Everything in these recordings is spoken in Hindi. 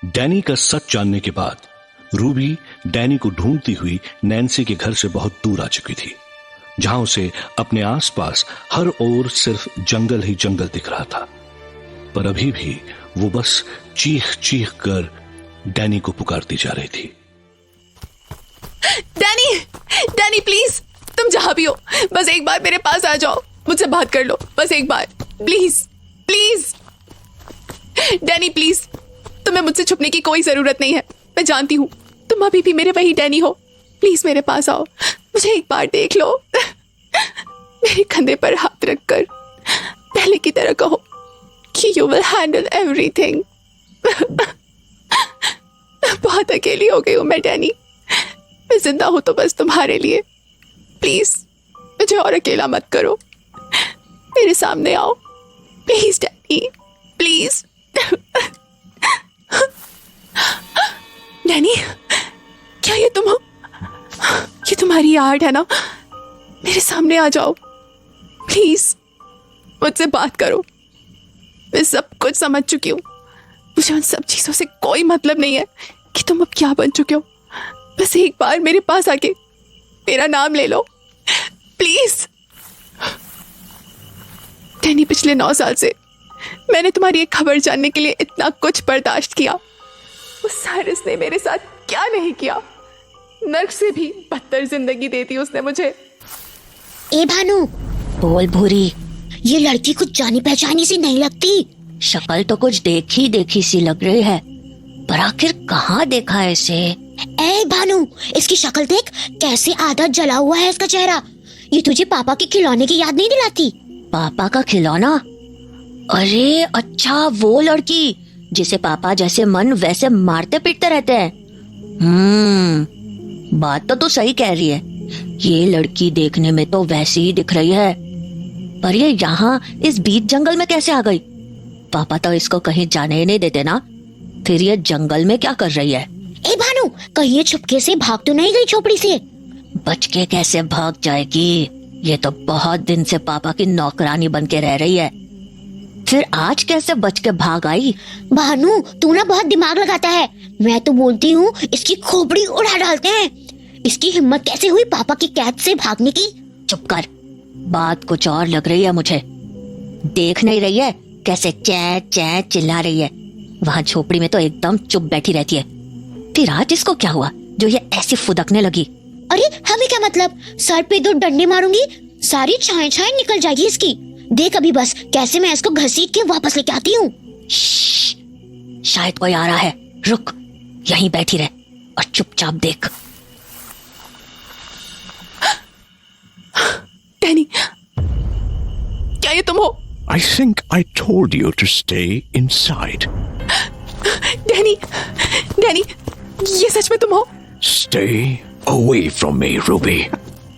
डैनी का सच जानने के बाद रूबी डैनी को ढूंढती हुई नैन्सी के घर से बहुत दूर आ चुकी थी, जहां उसे अपने आसपास हर ओर सिर्फ जंगल ही जंगल दिख रहा था। पर अभी भी वो बस चीख चीख कर डैनी को पुकारती जा रही थी। डैनी, डैनी प्लीज, तुम जहां भी हो बस एक बार मेरे पास आ जाओ, मुझसे बात कर लो, बस एक बार, प्लीज प्लीज। डैनी प्लीज, तुम्हें मुझसे छुपने की कोई जरूरत नहीं है, मैं जानती हूँ तुम अभी भी मेरे वही डैनी हो। प्लीज मेरे पास आओ, मुझे एक बार देख लो। मेरे कंधे पर हाथ रखकर पहले की तरह कहो कि यू विल हैंडल एवरीथिंग। बहुत अकेली हो गई हूं मैं डैनी, मैं जिंदा हूं तो बस तुम्हारे लिए। प्लीज मुझे और अकेला मत करो, मेरे सामने आओ प्लीज डैनी, प्लीज। डैनी, क्या ये तुम हो? ये तुम्हारी आर्ट है ना? मेरे सामने आ जाओ प्लीज, मुझसे बात करो। मैं सब कुछ समझ चुकी हूँ, मुझे उन सब चीजों से कोई मतलब नहीं है कि तुम अब क्या बन चुके हो। बस एक बार मेरे पास आके मेरा नाम ले लो प्लीज। डैनी, पिछले 9 साल से मैंने तुम्हारी एक खबर जानने के लिए इतना कुछ बर्दाश्त किया। उस साइरस ने मेरे साथ क्या नहीं किया, नर्क से भी बदतर जिंदगी दे दी उसने मुझे। ए भानु, बोल भूरी, ये लड़की कुछ जानी पहचानी सी नहीं लगती। शक्ल तो कुछ देखी सी लग रही है, पर आखिर कहाँ देखा है इसे? ए भानु, इसकी शक्ल देख, कैसे आधा जला हुआ है इसका चेहरा। ये तुझे पापा के खिलौने की याद नहीं दिलाती? पापा का खिलौना? अरे अच्छा, वो लड़की जिसे पापा जैसे मन वैसे मारते पीटते रहते हैं। बात तो तू सही कह रही है, ये लड़की देखने में तो वैसी ही दिख रही है, पर ये यहाँ इस बीच जंगल में कैसे आ गई? पापा तो इसको कहीं जाने ही नहीं देते ना, फिर ये जंगल में क्या कर रही है? ए भानु, कहीं ये छुपके से भाग तो नहीं गई झोपड़ी से? बच के कैसे भाग जाएगी, ये तो बहुत दिन से पापा की नौकरानी बन के रह रही है, फिर आज कैसे बच के भाग आई? भानु, तू ना बहुत दिमाग लगाता है। मैं तो बोलती हूँ इसकी खोपड़ी उड़ा डालते हैं। इसकी हिम्मत कैसे हुई पापा की कैद से भागने की? चुप कर, बात कुछ और लग रही है मुझे। देख नहीं रही है कैसे चै चै चिल्ला रही है? वहाँ झोपड़ी में तो एकदम चुप बैठी रहती है, फिर आज इसको क्या हुआ जो ये ऐसी फुदकने लगी? अरे हमें क्या मतलब, सर पे 2 डंडे मारूंगी, सारी छाए निकल जाएगी इसकी। देख अभी बस कैसे मैं इसको घसीट के वापस लेके आती हूँ। शायद कोई आ रहा है, रुक, यहीं बैठी रह और चुपचाप देख। डैनी, क्या ये तुम हो? I think I told you to stay inside. Danny, Danny, ये सच में तुम हो? Stay away from me, Ruby.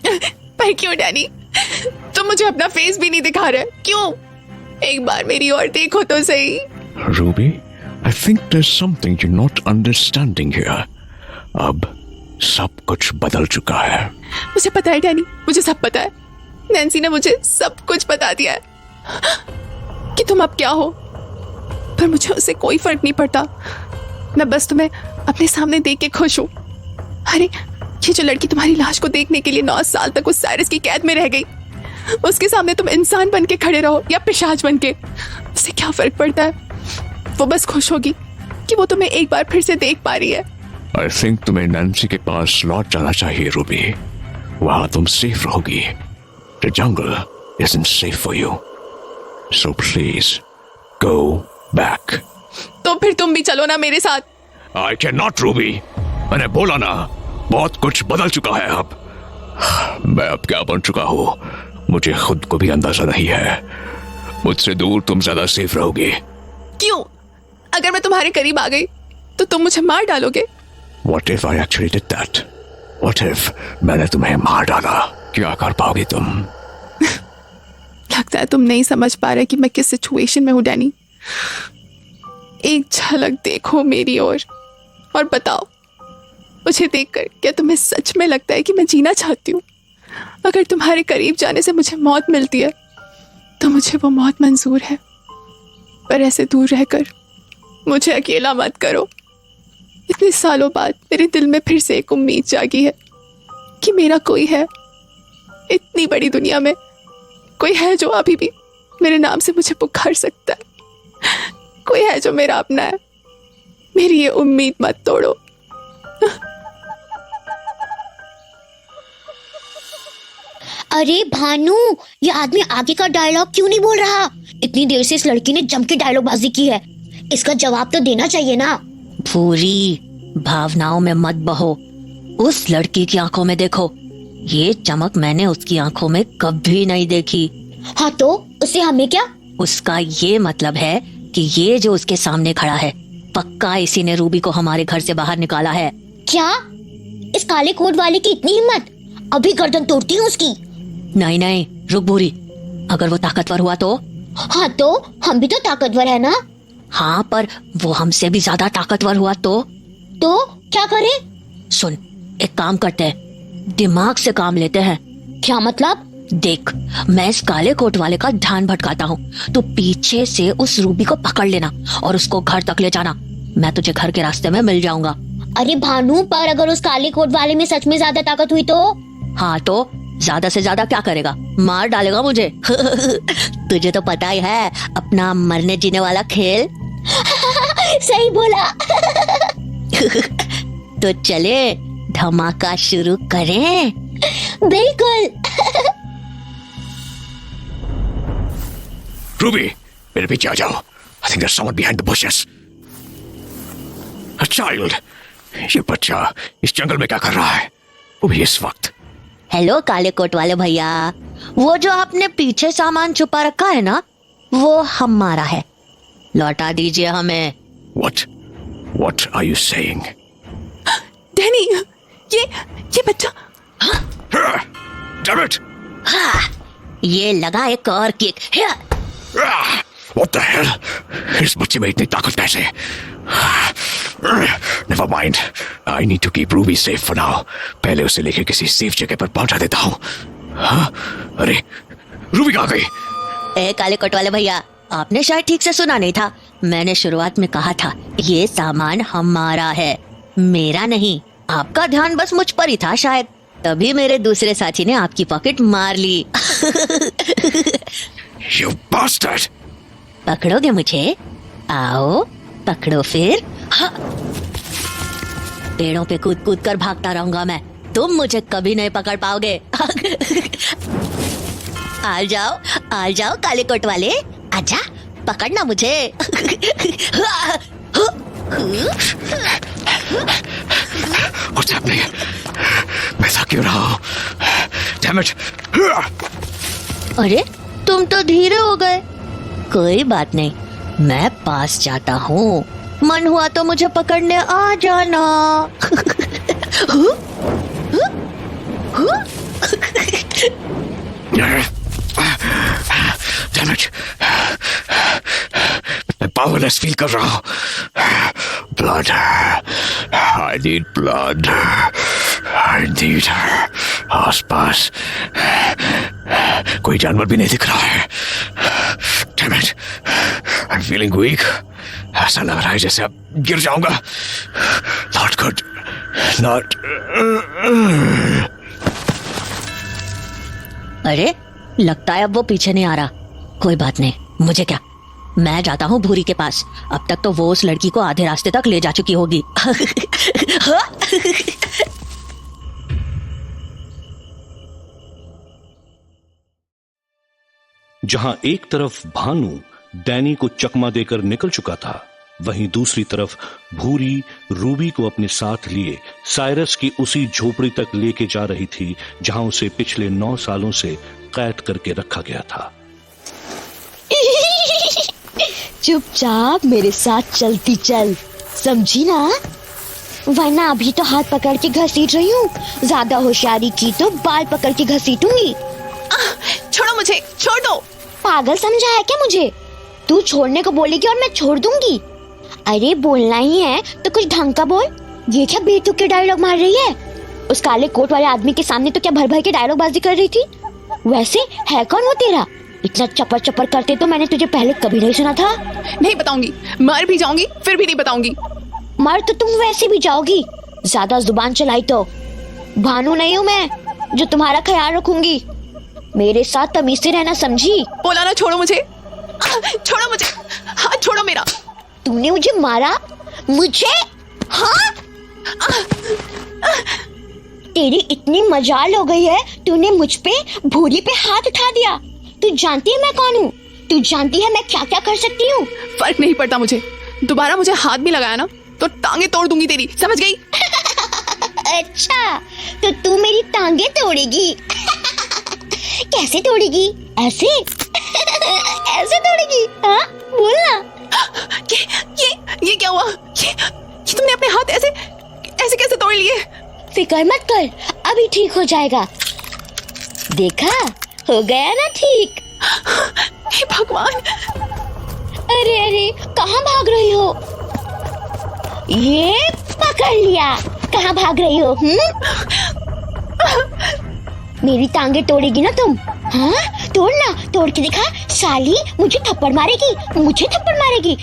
पर क्यों डैनी, तुम मुझे अपना फेस भी नहीं दिखा रहे, क्यों? एक बार मेरी ओर देखो तो सही। Ruby, I think there's something you're not understanding here. अब सब कुछ बदल चुका है। मुझे पता है डैनी, मुझे सब पता है। नैन्सी ने मुझे सब कुछ बता दिया है कि तुम अब क्या हो, पर मुझे उससे कोई फर्क नहीं पड़ता। मैं बस तुम्हें अपने सामने देख के खुश हूँ। अरे ये जो लड़की तुम्हारी लाश को देखने के लिए 9 साल तक उस साइरस की कैद में रह गई, उसके सामने तुम इंसान बन के खड़े रहो या पिशाच बन के, उससे क्या फर्क पड़ता है? वो बस खुश होगी कि वो तुम्हें एक बार फिर से देख पा रही है। I think तुम्हें नैन्सी के पास लौट जाना चाहिए, रूबी। वहां तुम सेफ रहोगी। The jungle isn't safe for you. So please, go back. तो फिर तुम भी चलो ना मेरे साथ। I cannot, Ruby. मैंने बोला ना, बहुत कुछ बदल चुका है अब। मैं अब क्या बन चुका हूँ मुझे खुद को भी अंदाजा नहीं है। मुझसे दूर तुम ज्यादा सेफ रहोगे। क्यों? अगर मैं तुम्हारे करीब आ गई तो तुम मुझे मार डालोगे। What if I actually did that? What if मैंने तुम्हें मार डाला? क्या कर पाओगे तुम? लगता है तुम नहीं समझ पा रहे कि मैं किस सिचुएशन में हूँ डैनी। एक झलक देखो मेरी ओर और बताओ, मुझे देखकर क्या तुम्हें सच में लगता है कि मैं जीना चाहती हूँ? अगर तुम्हारे करीब जाने से मुझे मौत मिलती है तो मुझे वो मौत मंजूर है, पर ऐसे दूर रहकर मुझे अकेला मत करो। इतने सालों बाद मेरे दिल में फिर से एक उम्मीद जागी है कि मेरा कोई है, इतनी बड़ी दुनिया में कोई है जो अभी भी मेरे नाम से मुझे पुकार सकता है, कोई है जो मेरा अपना है। मेरी ये उम्मीद मत तोड़ो। अरे भानु, ये आदमी आगे का डायलॉग क्यों नहीं बोल रहा? इतनी देर से इस लड़की ने जम के डायलॉग बाजी की है, इसका जवाब तो देना चाहिए ना। भूरी, भावनाओं में मत बहो। उस लड़की की आंखों में देखो, ये चमक मैंने उसकी आंखों में कभी नहीं देखी। हाँ तो उससे हमें क्या? उसका ये मतलब है कि ये जो उसके सामने खड़ा है, पक्का इसी ने रूबी को हमारे घर से बाहर निकाला है। क्या? इस काले कोट वाले की इतनी हिम्मत? अभी गर्दन तोड़ती हूँ उसकी। नहीं नहीं, रुक भूरी, अगर वो ताकतवर हुआ तो? हाँ तो हम भी तो ताकतवर है ना। हाँ, पर वो हमसे भी ज्यादा ताकतवर हुआ तो क्या करें? सुन, एक काम करते हैं, दिमाग से काम लेते हैं। क्या मतलब? देख, मैं इस काले कोट वाले का ध्यान भटकाता हूँ, तो पीछे से उस रूबी को पकड़ लेना और उसको घर तक ले जाना। मैं तुझे घर के रास्ते में मिल जाऊंगा। अरे भानु, पर अगर उस काले कोट वाले में सच में ज्यादा ताकत हुई तो? हाँ तो ज्यादा से ज्यादा क्या करेगा? मार डालेगा मुझे। तुझे तो पता ही है अपना मरने जीने वाला खेल। सही बोला। तो चले धमाका शुरू करें। बिल्कुल। रूबी, मेरे पीछे आ जाओ। I think there's someone behind the bushes. A child. ये बच्चा इस जंगल में क्या कर रहा है, वो भी इस वक्त? हेलो काले कोट वाले भैया, वो जो आपने पीछे सामान छुपा रखा है ना, वो हमारा है, लौटा दीजिए हमें। What are you saying? Danny, ये बच्चा। Damn it! हाँ, ये लगा एक और किक। What the hell? इस बच्चे में इतनी ताकत कैसे? Never mind. I need to keep Ruby safe for now. पहले उसे लेके किसी सेफ जगह पर पहुंचा देता हूँ। हाँ? अरे, रूबी कहाँ गई? ए काले कोट वाले भैया, आपने शायद ठीक से सुना नहीं था। मैंने शुरुआत में कहा था ये सामान हमारा है, मेरा नहीं। आपका ध्यान बस मुझ पर ही था शायद, तभी मेरे दूसरे साथी ने आपकी पॉकेट मार ली। You bastard! पकड़ोगे मुझे? आओ पकड़ो फिर। हाँ। पेड़ों पे कूद कूद कर भागता रहूंगा मैं, तुम मुझे कभी नहीं पकड़ पाओगे। आ जाओ काले कोट वाले, आजा, पकड़ना मुझे। What's happening? मैं थक क्यों रहा हूँ? Damn it! अरे तुम तो धीरे हो गए। कोई बात नहीं, मैं पास जाता हूँ, मन हुआ तो मुझे पकड़ने आ जाना। Damn it! मैं पावरलेस फील कर रहा हूँ। Blood. I need blood. I need आसपास कोई जानवर भी नहीं दिख रहा है। Damn it! I'm feeling weak. ऐसा लग रहा है जैसे अब गिर जाऊंगा। Not good. Not. अरे लगता है अब वो पीछे नहीं आ रहा। कोई बात नहीं, मुझे क्या, मैं जाता हूँ भूरी के पास। अब तक तो वो उस लड़की को आधे रास्ते तक ले जा चुकी होगी। जहां एक तरफ भानु डैनी को चकमा देकर निकल चुका था, वहीं दूसरी तरफ भूरी रूबी को अपने साथ लिए साइरस की उसी झोपड़ी तक लेके जा रही थी जहां उसे पिछले 9 सालों से कैद करके रखा गया था। चुपचाप मेरे साथ चलती चल, समझी ना? वरना अभी तो हाथ पकड़ के घसीट रही हूँ, ज्यादा होशियारी की तो बाल पकड़ के घसीटूंगी। छोड़ो मुझे, छोड़ दो। पागल समझा है क्या मुझे? तू छोड़ने को बोलेगी और मैं छोड़ दूंगी? अरे बोलना ही है तो कुछ ढंग का बोल। ये क्या बेतुक के डायलॉग मार रही है? उस काले कोट वाले आदमी के सामने तो क्या भर भर के डायलॉग बाजी कर रही थी? वैसे है कौन वो तेरा? इतना चपर चपर करते तो मैंने तुझे पहले कभी नहीं सुना था। नहीं बताऊंगी, मर भी जाऊंगी फिर भी नहीं बताऊंगी। मर तो तुम वैसे भी जाओगी, ज्यादा जुबान चलाई तो। भानु नहीं हूँ मैं जो तुम्हारा ख्याल रखूंगी। मेरे साथ तमीज से रहना, समझी? बोला ना, छोड़ो मुझे, छोड़ो मुझे, हाथ छोड़ो मेरा। तूने मुझे मारा? मुझे? हाँ? तेरी इतनी मजाल हो गई है, तूने मुझ पे, भूरी पे हाथ उठा दिया। तू जानती है मैं कौन हूँ? तू जानती है मैं क्या क्या कर सकती हूँ? फर्क नहीं पड़ता मुझे, दोबारा मुझे हाथ भी लगाया ना तो टांगे तोड़ दूंगी तेरी, समझ गई? अच्छा, तो तू मेरी टांगे तोड़ेगी? कैसे तोड़ेगी? ऐसे? ऐसे तोड़ेगी? हाँ, बोलना। ये क्या हुआ? ये तुमने अपने हाथ ऐसे ऐसे कैसे तोड़ लिए? फिक्र मत कर, अभी ठीक हो जाएगा। देखा, हो गया ना ठीक। हे भगवान! अरे अरे, कहाँ भाग रही हो? ये पकड़ लिया। कहाँ भाग रही हो? मेरी टांगे तोड़ेगी ना तुम? हाँ, तोड़ना, तोड़ के दिखा। साली मुझे थप्पड़ मारेगी, मुझे थप्पड़ मारेगी।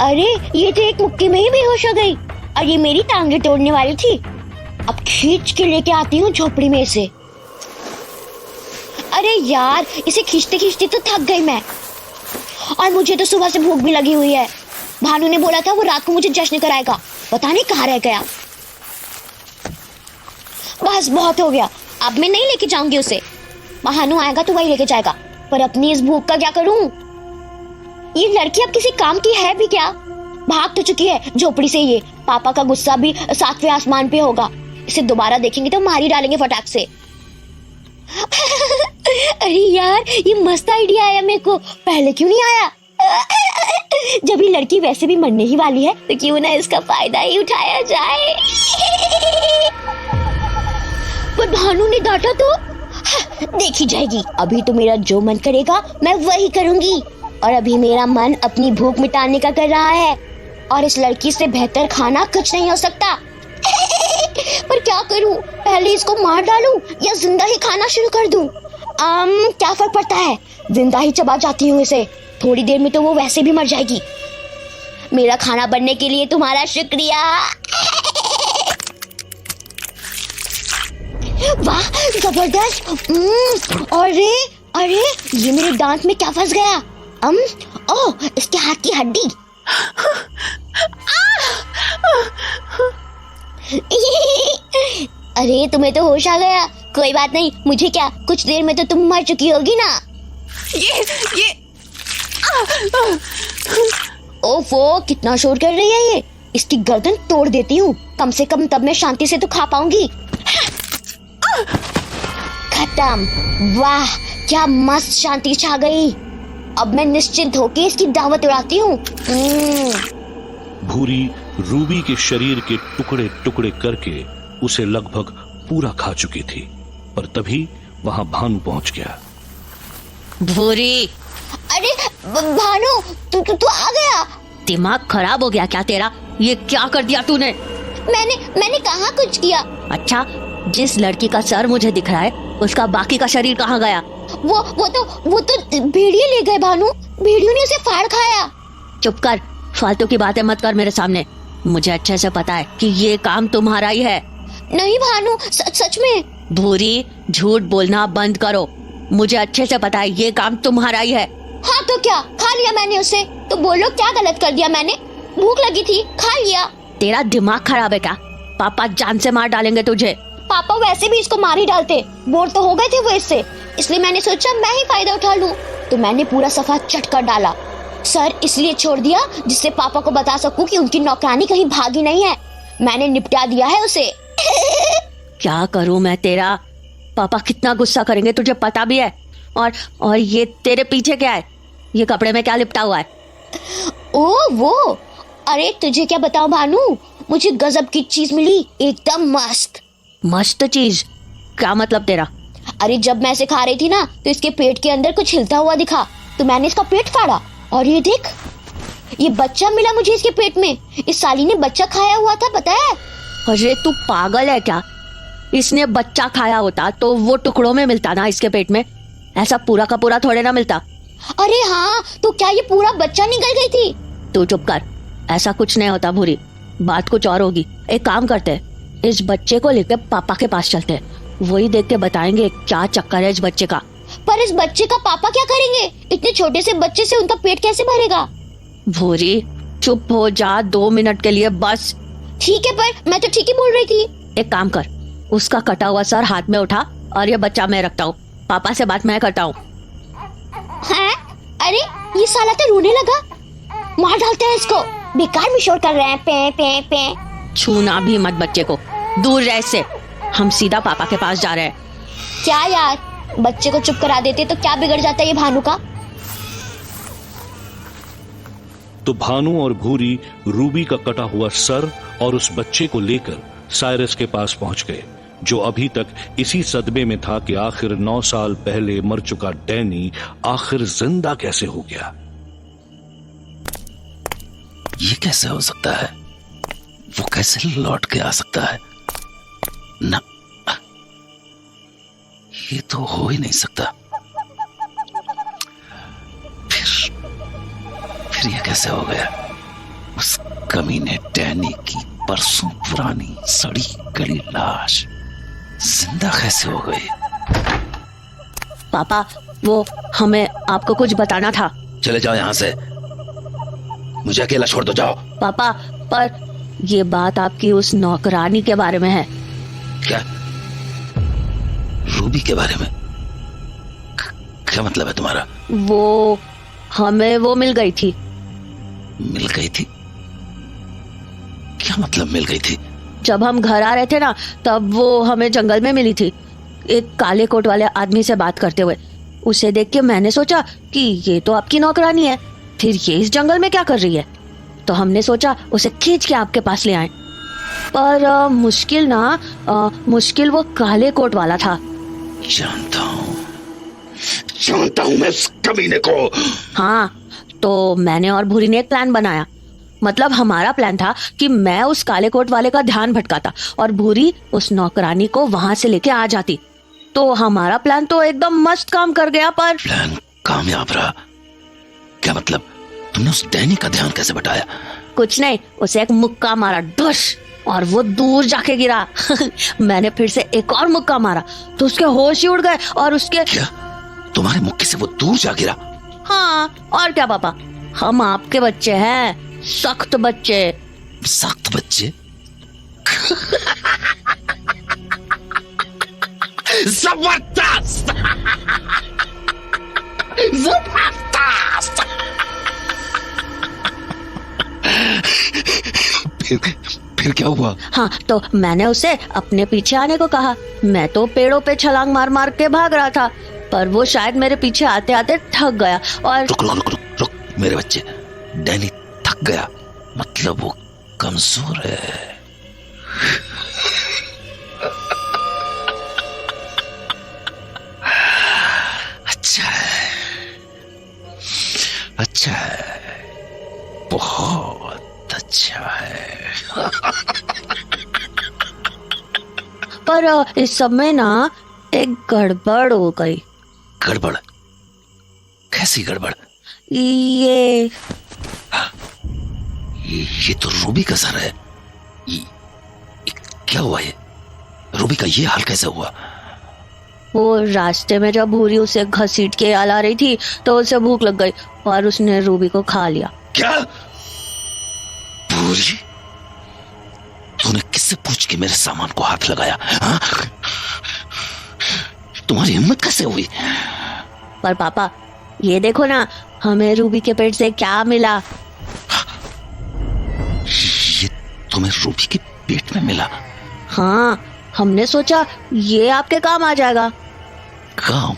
अरे ये तो एक मुक्के में ही बेहोश हो गई, और ये मेरी टांगे तोड़ने वाली थी। अब खींच के लेके आती हूँ झोपड़ी में से। अरे यार, इसे खींचते खींचते तो थक गई मैं, और मुझे तो सुबह से भूख भी लगी हुई है। भानु ने बोला था वो रात को मुझे जश्न कराएगा, पता नहीं कहाँ रह गया। बस बहुत हो गया, अब मैं नहीं लेके जाऊंगी उसे। भानु आएगा तो वही लेके जाएगा, पर अपनी इस भूख का क्या करूं? ये लड़की अब किसी काम की है भी क्या? भाग तो चुकी है झोपड़ी से। ये पापा का गुस्सा भी 7वें आसमान पे होगा। इसे दोबारा देखेंगे तो मार ही डालेंगे फटाक से। अरे यार, ये मस्त आइडिया आया मेरे को, पहले क्यों नहीं आया? जब ये लड़की वैसे भी मरने ही वाली है तो क्यों ना इसका फायदा ही उठाया जाए। पर भानु ने डांटा तो देखी जाएगी। अभी तो मेरा जो मन करेगा मैं वही करूंगी, और अभी मेरा मन अपनी भूख मिटाने का कर रहा है, और इस लड़की से बेहतर खाना कुछ नहीं हो सकता। पर क्या करूं? पहले इसको मार डालूं या जिंदा ही खाना शुरू कर दूं? क्या फर्क पड़ता है, जिंदा ही चबा जाती हूँ इसे। थोड़ी देर में तो वो वैसे भी मर जाएगी। मेरा खाना बनने के लिए तुम्हारा शुक्रिया। वाह, जबरदस्त। अरे अरे, ये मेरे दांत में क्या फंस गया? ओह, इसके हाथ की हड्डी। अरे तुम्हें तो होश आ गया। कोई बात नहीं, मुझे क्या, कुछ देर में तो तुम मर चुकी होगी ना। ये ओफो, कितना शोर कर रही है ये। इसकी गर्दन तोड़ देती हूँ, कम से कम तब मैं शांति से तो खा पाऊंगी। खत्म। वाह, क्या मस्त शांति छा गई। अब मैं निश्चिंत होके इसकी दावत उड़ाती हूँ। भूरी रूबी के शरीर के टुकड़े टुकड़े करके उसे लगभग पूरा खा चुकी थी, पर तभी वहां भानु पहुंच गया। भूरी, अरे भानु, तू आ गया? दिमाग खराब हो गया क्या तेरा? ये क्या कर दिया तूने? मैंने कहाँ कुछ किया। अच्छा, जिस लड़की का सर मुझे दिख रहा है उसका बाकी का शरीर कहाँ गया? वो तो भेड़िए ले गए भानु। भेड़ियों ने उसे फाड़ खाया। चुप कर, फालतू की बातें मत कर मेरे सामने। मुझे अच्छे से पता है कि ये काम तुम्हारा ही है। नहीं भानु, सच में। भूरी, झूठ बोलना बंद करो। मुझे अच्छे से पता है ये काम तुम्हारा ही है। हाँ तो क्या, खा लिया मैंने उसे। तो बोलो क्या गलत कर दिया मैंने? भूख लगी थी, खा लिया। तेरा दिमाग खराब है क्या? पापा जान से मार डालेंगे तुझे। पापा वैसे भी इसको मार ही डालते, बोर तो हो गए थे वो इससे, इसलिए मैंने सोचा मैं ही फायदा उठा लूं। तो मैंने पूरा सफा चट कर डाला। सर इसलिए छोड़ दिया जिससे पापा को बता सकूं कि उनकी नौकरानी कहीं भागी नहीं है। मैंने निपटा दिया है उसे। क्या करूं मैं तेरा? पापा कितना गुस्सा करेंगे तुझे पता भी है। और ये तेरे पीछे क्या है? ये कपड़े में क्या लिपटा हुआ है? ओ वो, अरे तुझे क्या बताऊं भानु, मुझे गजब की चीज मिली, एकदम मस्त। मस्त चीज? क्या मतलब तेरा? अरे जब मैं इसे खा रही थी ना तो इसके पेट के अंदर कुछ हिलता हुआ दिखा, तो मैंने इसका पेट फाड़ा, और ये देख, ये बच्चा मिला मुझे इसके पेट में। इस साली ने बच्चा खाया हुआ था, पता है? अरे तू पागल है क्या? इसने बच्चा खाया होता तो वो टुकड़ों में मिलता ना इसके पेट में, ऐसा पूरा का पूरा थोड़े ना मिलता। अरे हाँ, तो क्या ये पूरा बच्चा निकल गई थी? तू चुप कर, ऐसा कुछ नहीं होता भूरी, बात कुछ और होगी। एक काम करते हैं, इस बच्चे को लेकर पापा के पास चलते हैं, वही देख के बताएंगे क्या चक्कर है इस बच्चे का। पर इस बच्चे का पापा क्या करेंगे? इतने छोटे से बच्चे से उनका पेट कैसे भरेगा? भूरी चुप हो जा 2 मिनट के लिए बस। ठीक है, पर मैं तो ठीक ही बोल रही थी। एक काम कर, उसका कटा हुआ सर हाथ में उठा और ये बच्चा मैं रखता हूँ, पापा से बात मैं करता हूँ। हैं? अरे ये साला तो रोने लगा, मार डालते हैं इसको, बेकार में शोर कर रहे हैं, पे पे पे। छूना भी मत बच्चे को, दूर रह इससे। हम सीधा पापा के पास जा रहे हैं। क्या यार, बच्चे को चुप करा देते तो क्या बिगड़ जाता ये भानु का? तो भानु और भूरी रूबी का कटा हुआ सर और उस बच्चे को लेकर साइरस के पास पहुंच गए, जो अभी तक इसी सदमे में था कि आखिर 9 साल पहले मर चुका डैनी आखिर जिंदा कैसे हो गया। ये कैसे हो सकता है? वो कैसे लौट के आ सकता है? ना, ये तो हो ही नहीं सकता। फिर ये कैसे हो गया? उस कमीने डैनी की परसों पुरानी सड़ी गली लाश जिंदा कैसे हो गई? पापा, वो हमें आपको कुछ बताना था। चले जाओ यहां से, मुझे अकेला छोड़ दो, जाओ। पापा, पर ये बात आपकी उस नौकरानी के बारे में है। क्या? रूबी के बारे में? क्या मतलब है तुम्हारा? वो हमें वो मिल गई थी। मिल गई थी? क्या मतलब मिल गई थी? जब हम घर आ रहे थे ना, तब वो हमें जंगल में मिली थी, एक काले कोट वाले आदमी से बात करते हुए। उसे देख के मैंने सोचा कि ये तो आपकी नौकरानी है, फिर ये इस जंगल में क्या कर रही है, तो हमने सोचा उसे खींच के आपके पास ले आए। पर मुश्किल वो काले कोट वाला था। जानता हूँ मैं उस कमीने को। हाँ, तो मैंने और भूरी ने एक प्लान बनाया। मतलब हमारा प्लान था कि मैं उस काले कोट वाले का ध्यान भटकाता और भूरी उस नौकरानी को वहां से लेके आ जाती। तो हमारा प्लान तो एकदम मस्त काम कर गया। पर प्लान कामयाब रहा? क्या मतलब? तुमने उस डैनी का ध्यान कैसे बटाया? कुछ नहीं, उसे एक मुक्का मारा, ढुश, और वो दूर जाके गिरा। मैंने फिर से एक और मुक्का मारा तो उसके होश ही उड़ गए और उसके। क्या? तुम्हारे मुक्के से वो दूर जा गिरा? हाँ, और क्या पापा, हम आपके बच्चे हैं, सख्त बच्चे। सख्त बच्चे? जबरदस्त! जबरदस्त! फिर क्या हुआ? हाँ, तो मैंने उसे अपने पीछे आने को कहा। मैं तो पेड़ों पे छलांग मार मार के भाग रहा था, पर वो शायद मेरे पीछे आते आते थक गया और। रुक रुक रुक रुक रुक मेरे बच्चे, डैनी थक गया मतलब वो कमजोर है। अच्छा है, अच्छा है, बहुत अच्छा है। पर इस सब में ना एक गड़बड़ हो गई। गड़बड़? कैसी गड़बड़? ये तो रूबी का सर है। ये क्या हुआ? ये रूबी का ये हाल कैसे हुआ? वो रास्ते में जब भूरी उसे घसीट के ला रही थी तो उसे भूख लग गई और उसने रूबी को खा लिया। क्या? भूरी? तूने किससे पूछ के मेरे सामान को हाथ लगाया? हाँ? तुम्हारी हिम्मत कैसे हुई? पर पापा, ये देखो ना, हमें रूबी के पेट से क्या मिला। ये तुम्हें रूबी के पेट में मिला? हाँ, हमने सोचा ये आपके काम आ जाएगा। काम?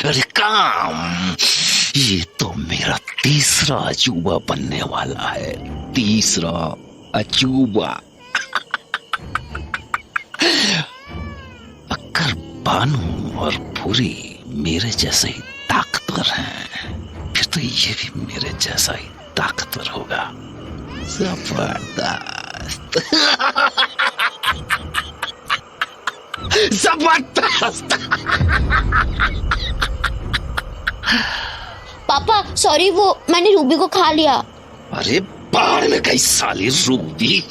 अरे काम? ये तो मेरा तीसरा अजूबा बनने वाला है, तीसरा अजूबा। अगर बानू और भूरी मेरे जैसे ही ताकतवर हैं, फिर तो ये भी मेरे जैसा ही ताकतवर होगा। जबरदस्त! जबरदस्त। पापा सॉरी, वो मैंने रूबी को खा लिया। अरे बाढ़ में गई साली रूबी।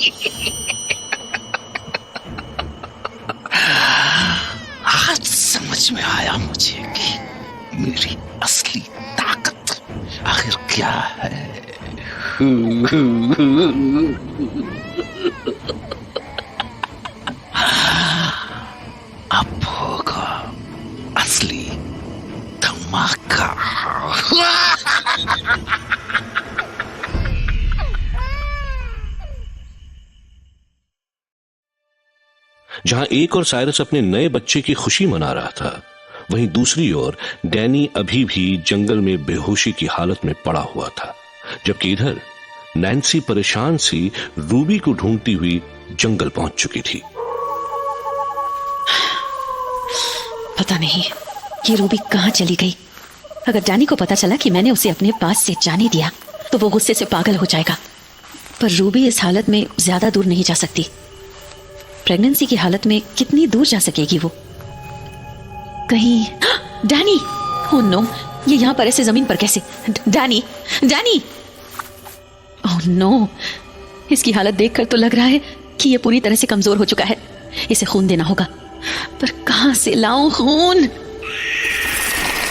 आज समझ में आया मुझे कि मेरी असली ताकत आखिर क्या है। अब होगा असली धमाका। जहां एक और साइरस अपने नए बच्चे की खुशी मना रहा था, वहीं दूसरी ओर डैनी अभी भी जंगल में बेहोशी की हालत में पड़ा हुआ था, जबकि इधर नैन्सी परेशान सी रूबी को ढूंढती हुई जंगल पहुंच चुकी थी। पता नहीं ये रूबी कहाँ चली गई। अगर डैनी को पता चला कि मैंने उसे अपने पास से जाने दिया तो वो गुस्से से पागल हो जाएगा। पर रूबी इस हालत में ज्यादा दूर नहीं जा सकती। प्रेगनेंसी की हालत में कितनी दूर जा सकेगी वो? कहीं डैनी! ओह नो, ये यहाँ पर ऐसे जमीन पर कैसे? डैनी! डैनी! ओह नो, इसकी हालत देखकर तो लग रहा है कि ये पूरी तरह से कमजोर हो चुका है। इसे खून देना होगा, पर कहां से लाऊं खून?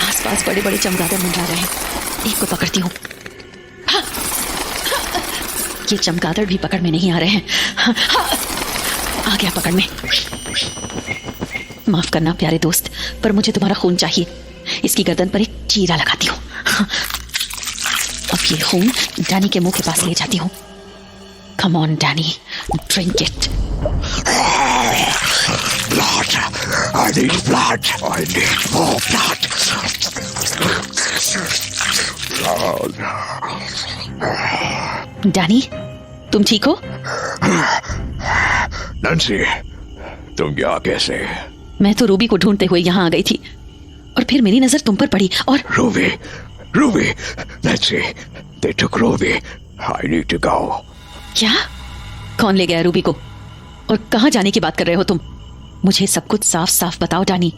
आसपास बड़े बड़े चमगादड़ मंडरा रहे हैं। एक को पकड़ती हूँ। हाँ, हाँ, ये चमगादड़ भी पकड़ में नहीं आ रहे हैं। हाँ, हाँ, आ गया पकड़ में। माफ करना प्यारे दोस्त, पर मुझे तुम्हारा खून चाहिए। इसकी गर्दन पर एक चीरा लगाती हूँ। हाँ, अब ये खून डैनी के मुंह के पास ले जाती हूँ। Come on Danny, drink it. Blood. I need blood. I need more blood. Danny, तुम ठीक हो? नैन्सी, तुम यहाँ कैसे? मैं तो रूबी को ढूंढते हुए यहाँ आ गई थी और फिर मेरी नजर तुम पर पड़ी और Ruby, Ruby, Nancy, they took Ruby. I need to go. क्या? कौन ले गया रूबी को और कहाँ जाने की बात कर रहे हो तुम? मुझे सब कुछ साफ साफ बताओ Danny.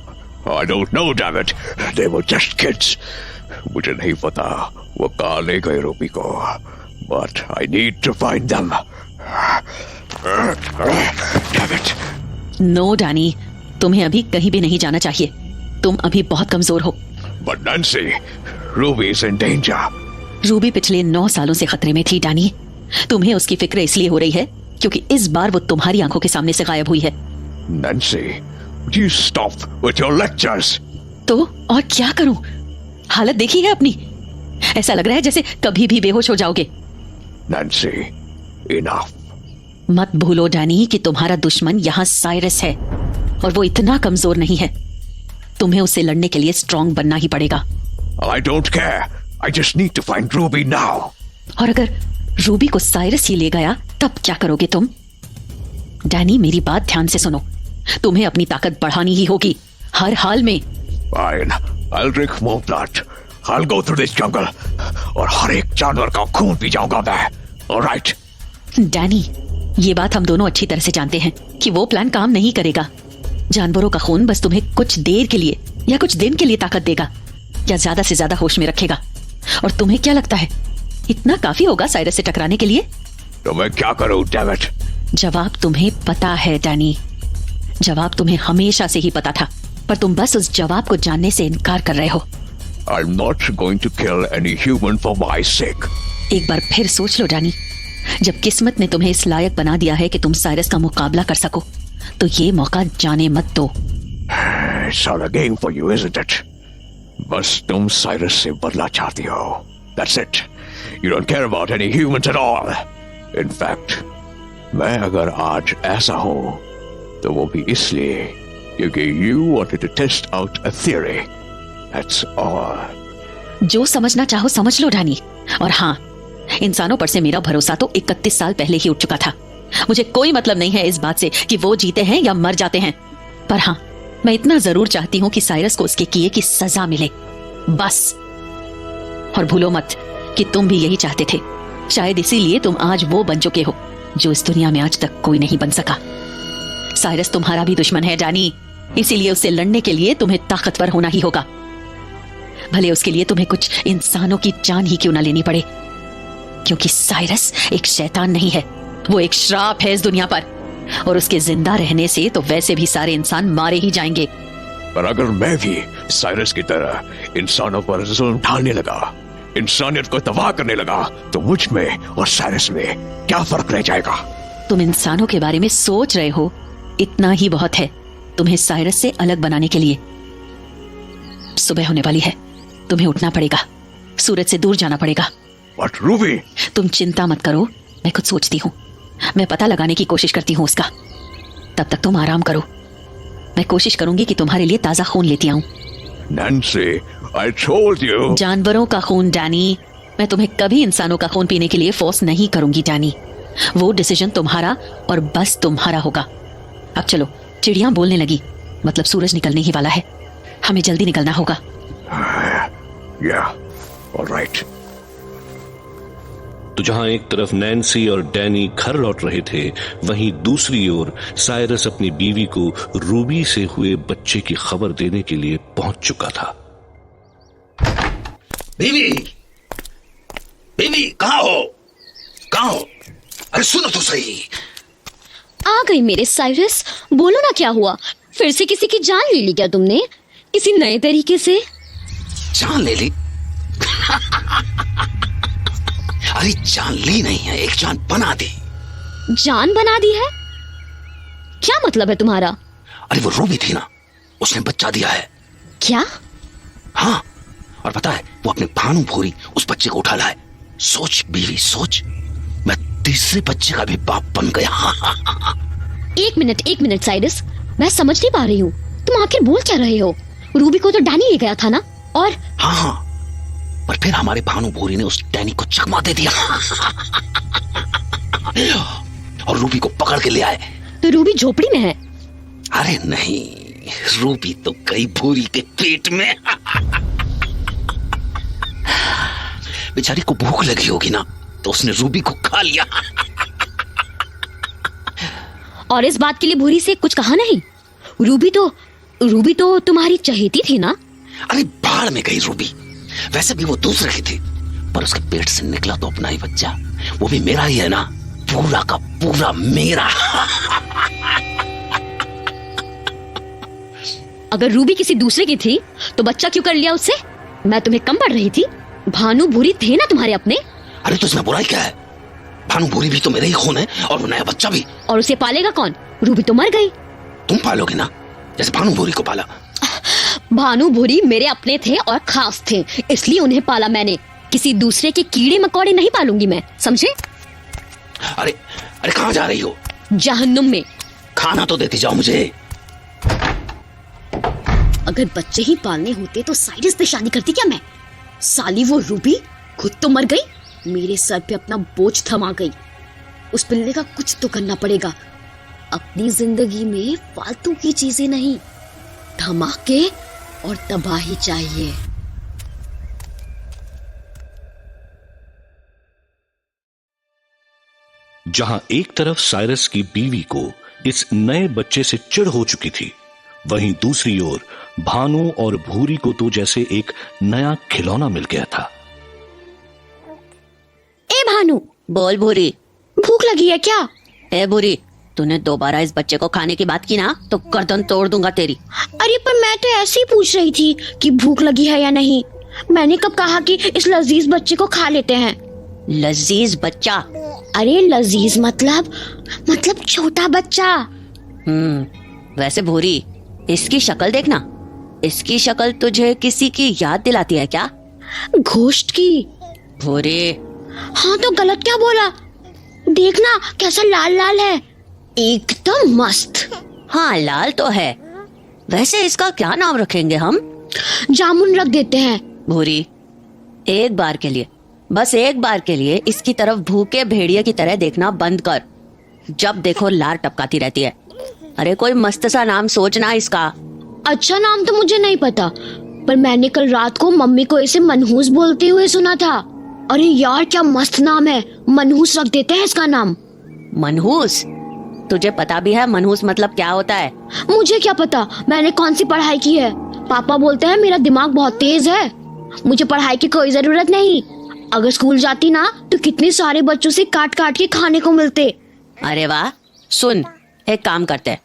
I don't know, damn it. They were just kids. मुझे नहीं पता वो कहाँ ले गए रूबी को, but I need to find them. Damn it. No Danny, तुम्हें अभी कहीं भी नहीं जाना चाहिए। तुम अभी बहुत कमजोर हो। But Nancy, Ruby is in danger. Ruby पिछले 9 सालों से खतरे में थी डैनी। तुम्हें उसकी फिक्र इसलिए हो रही है क्योंकि इस बार वो तुम्हारी आंखों के सामने से गायब हुई है। Nancy, would you stop with your lectures? तो और क्या करूं? हालत देखी है अपनी। ऐसा लग रहा है जैसे कभी भी बेहोश हो जाओगे। Nancy, enough. मत भूलो डैनी कि तुम्हारा दुश्मन यहाँ साइरस है और वो इतना कमजोर नहीं है। तुम्हें उससे लड़ने के लिए स्ट्रांग बनना ही पड़ेगा। I don't care. I just need to find Ruby now. और अगर रूबी को साइरस ही ले गया तब क्या करोगे तुम? डैनी, मेरी बात ध्यान से सुनो। तुम्हें अपनी ताकत बढ़ानी ही होगी हर हाल में। Fine. I'll drink more blood. I'll go through this jungle. और हर एक जानवर का खून पी जाऊंगा मैं। All right. डैनी, ये बात हम दोनों अच्छी तरह से जानते हैं कि वो प्लान काम नहीं करेगा। जानवरों का खून बस तुम्हें कुछ देर के लिए या कुछ दिन के लिए ताकत देगा या ज्यादा से ज्यादा होश में रखेगा। और तुम्हें क्या लगता है इतना काफी होगा साइरस से टकराने के लिए? तो मैं क्या करूं, damn it? जवाब तुम्हें पता है डैनी। जवाब तुम्हें हमेशा से ही पता था, पर तुम बस उस जवाब को जानने से इनकार कर रहे हो। I'm not going to kill any human for my sake. एक बार फिर सोच लो डैनी, जब किस्मत ने तुम्हें इस लायक बना दिया है कि तुम साइरस का मुकाबला कर सको, तो ये मौका जाने मत दो। It's all a game for you, isn't it? बस तुम साइरस से बदला चाहती हो। That's it. You don't care about any humans at all. In fact, मैं अगर आज ऐसा हूं, तो वो भी इसलिए क्योंकि you wanted to test out a theory. That's all. जो समझना चाहो समझ लो डैनी। और हाँ, इंसानों पर से मेरा भरोसा तो 31 साल पहले ही उठ चुका था। मुझे कोई मतलब नहीं है इस बात से कि वो जीते हैं या मर जाते हैं। पर हाँ, मैं इतना जरूर चाहती हूँ कि साइरस को उसके किए की सजा मिले, बस। और भूलो मत कि तुम भी यही चाहते थे। शायद इसीलिए तुम आज वो बन चुके हो जो इस दुनिया में आज तक कोई नहीं बन सका। साइरस तुम्हारा भी दुश्मन है डैनी। इसीलिए उससे लड़ने के लिए तुम्हें ताकतवर होना ही होगा, भले उसके लिए तुम्हें कुछ इंसानों की जान ही क्यों ना लेनी पड़े। क्योंकि साइरस एक शैतान नहीं है, वो एक श्राप है इस दुनिया पर, और उसके जिंदा रहने से तो वैसे भी सारे इंसान मारे ही जाएंगे। पर अगर मैं भी साइरस की तरह इंसानों पर जुल्म ढालने लगा, इंसानियत को तबाह करने लगा, तो मुझ में और साइरस में क्या फर्क रह जाएगा? तुम इंसानों के बारे में सोच रहे हो, इतना ही बहुत है तुम्हें साइरस से अलग बनाने के लिए। सुबह होने वाली है, तुम्हें उठना पड़ेगा, सूरज से दूर जाना पड़ेगा। बट रूबी, तुम चिंता मत करो, मैं खुद सोचती हूँ, मैं पता लगाने की कोशिश करती हूँ उसका। तब तक तुम आराम करो, मैं कोशिश करूंगी कि तुम्हारे लिए ताजा खून लेती आऊं। Nancy, I told you। जानवरों का खून डैनी, मैं तुम्हें कभी इंसानों का खून पीने के लिए फोर्स नहीं करूंगी डैनी। वो डिसीजन तुम्हारा और बस तुम्हारा होगा। अब चलो, चिड़ियां बोलने लगी, मतलब सूरज निकलने ही वाला है, हमें जल्दी निकलना होगा। Yeah, all right। तो जहां एक तरफ नैन्सी और डैनी घर लौट रहे थे, वहीं दूसरी ओर साइरस अपनी बीवी को रूबी से हुए बच्चे की खबर देने के लिए पहुंच चुका था। बीवी, बीवी कहाँ हो? कहाँ हो? अरे सुनो तो सही। आ गई मेरे साइरस, बोलो ना क्या हुआ? फिर से किसी की जान ले ली क्या तुमने, किसी नए तरीके से? जान ले ली? अरे जान ली नहीं है, एक जान बना दी। जान बना दी है? क्या मतलब है तुम्हारा? अरे वो रूबी थी ना, उसने बच्चा दिया है। क्या? हाँ, और पता है वो अपने भानु भूरी उस बच्चे को उठा लाए। सोच बीवी सोच, मैं तीसरे बच्चे का भी बाप बन गया। एक मिनट साइरस, मैं समझ नहीं पा रही हूँ, तुम आखिर बोल क्या रहे हो? रूबी को तो डैनी ले गया था ना? और हाँ, पर फिर हमारे भानु भूरी ने उस डैनी को चकमा दे दिया और रूबी को पकड़ के ले आए। तो रूबी झोपड़ी में है? अरे नहीं, रूबी तो गई भूरी के पेट में। बेचारी को भूख लगी होगी ना, तो उसने रूबी को खा लिया। और इस बात के लिए भूरी से कुछ कहा नहीं? रूबी तो तुम्हारी चहेती थी ना? अरे भाड़ में गई रूबी, वैसे भी वो दूसरे की थी, पर उसके पेट से निकला तो अपना ही बच्चा, वो भी मेरा ही है ना, पूरा का पूरा मेरा। अगर रूबी किसी दूसरे की थी तो बच्चा क्यों कर लिया उससे? मैं तुम्हें कम पड़ रही थी? भानु भूरी थे ना तुम्हारे अपने? अरे तो इसमें बुराई क्या है? भानु भूरी भी तो मेरे ही खून है, और वो नया बच्चा भी। और उसे पालेगा कौन? रूबी तो मर गई। तुम पालोगे ना, जैसे भानु भूरी को पाला। भानु भूरी मेरे अपने थे और खास थे, इसलिए उन्हें पाला मैंने। किसी दूसरे के कीड़े मकोड़े नहीं पालूंगी मैं, समझे? अरे अरे कहाँ जा रही हो? जहन्नुम में। खाना तो देती जाओ मुझे। अगर बच्चे ही पालने होते तो साइरस से शादी करती क्या मैं? साली वो रूबी खुद तो मर गई, मेरे सर पे अपना बोझ थमा गई। उस पिल्ले का कुछ तो करना पड़ेगा। अपनी जिंदगी में फालतू की चीजें नहीं, धमाके और तबाही चाहिए। जहां एक तरफ साइरस की बीवी को इस नए बच्चे से चिढ़ हो चुकी थी, वहीं दूसरी ओर भानु और भूरी को तो जैसे एक नया खिलौना मिल गया था। ए भानु, बोल भूरी। भूख लगी है क्या? ए भूरी, तूने दोबारा इस बच्चे को खाने की बात की ना तो गर्दन तोड़ दूंगा तेरी। अरे पर मैं तो ऐसे ही पूछ रही थी कि भूख लगी है या नहीं। मैंने कब कहा कि इस लजीज बच्चे को खा लेते हैं? लजीज बच्चा? अरे लजीज मतलब छोटा बच्चा। वैसे भूरी, इसकी शक्ल देखना, इसकी शक्ल तुझे किसी की याद दिलाती है क्या? घोस्ट की। भूरी, हाँ तो गलत क्या बोला? देखना कैसा लाल लाल है, एकदम मस्त। हाँ लाल तो है। वैसे इसका क्या नाम रखेंगे हम? जामुन रख देते हैं। भूरी, एक बार के लिए, बस एक बार के लिए इसकी तरफ भूखे भेड़िए की तरह देखना बंद कर। जब देखो लार टपकाती रहती है। अरे कोई मस्त सा नाम सोचना इसका। अच्छा नाम तो मुझे नहीं पता, पर मैंने कल रात को मम्मी को इसे मनहूस बोलते हुए सुना था। अरे यार क्या मस्त नाम है, मनहूस रख देते हैं इसका नाम। मनहूस? तुझे पता भी है मनहूस मतलब क्या होता है? मुझे क्या पता, मैंने कौन सी पढ़ाई की है। पापा बोलते हैं मेरा दिमाग बहुत तेज है, मुझे पढ़ाई की कोई जरूरत नहीं। अगर स्कूल जाती ना तो कितने सारे बच्चों से काट काट के खाने को मिलते। अरे वाह, सुन, एक काम करते हैं,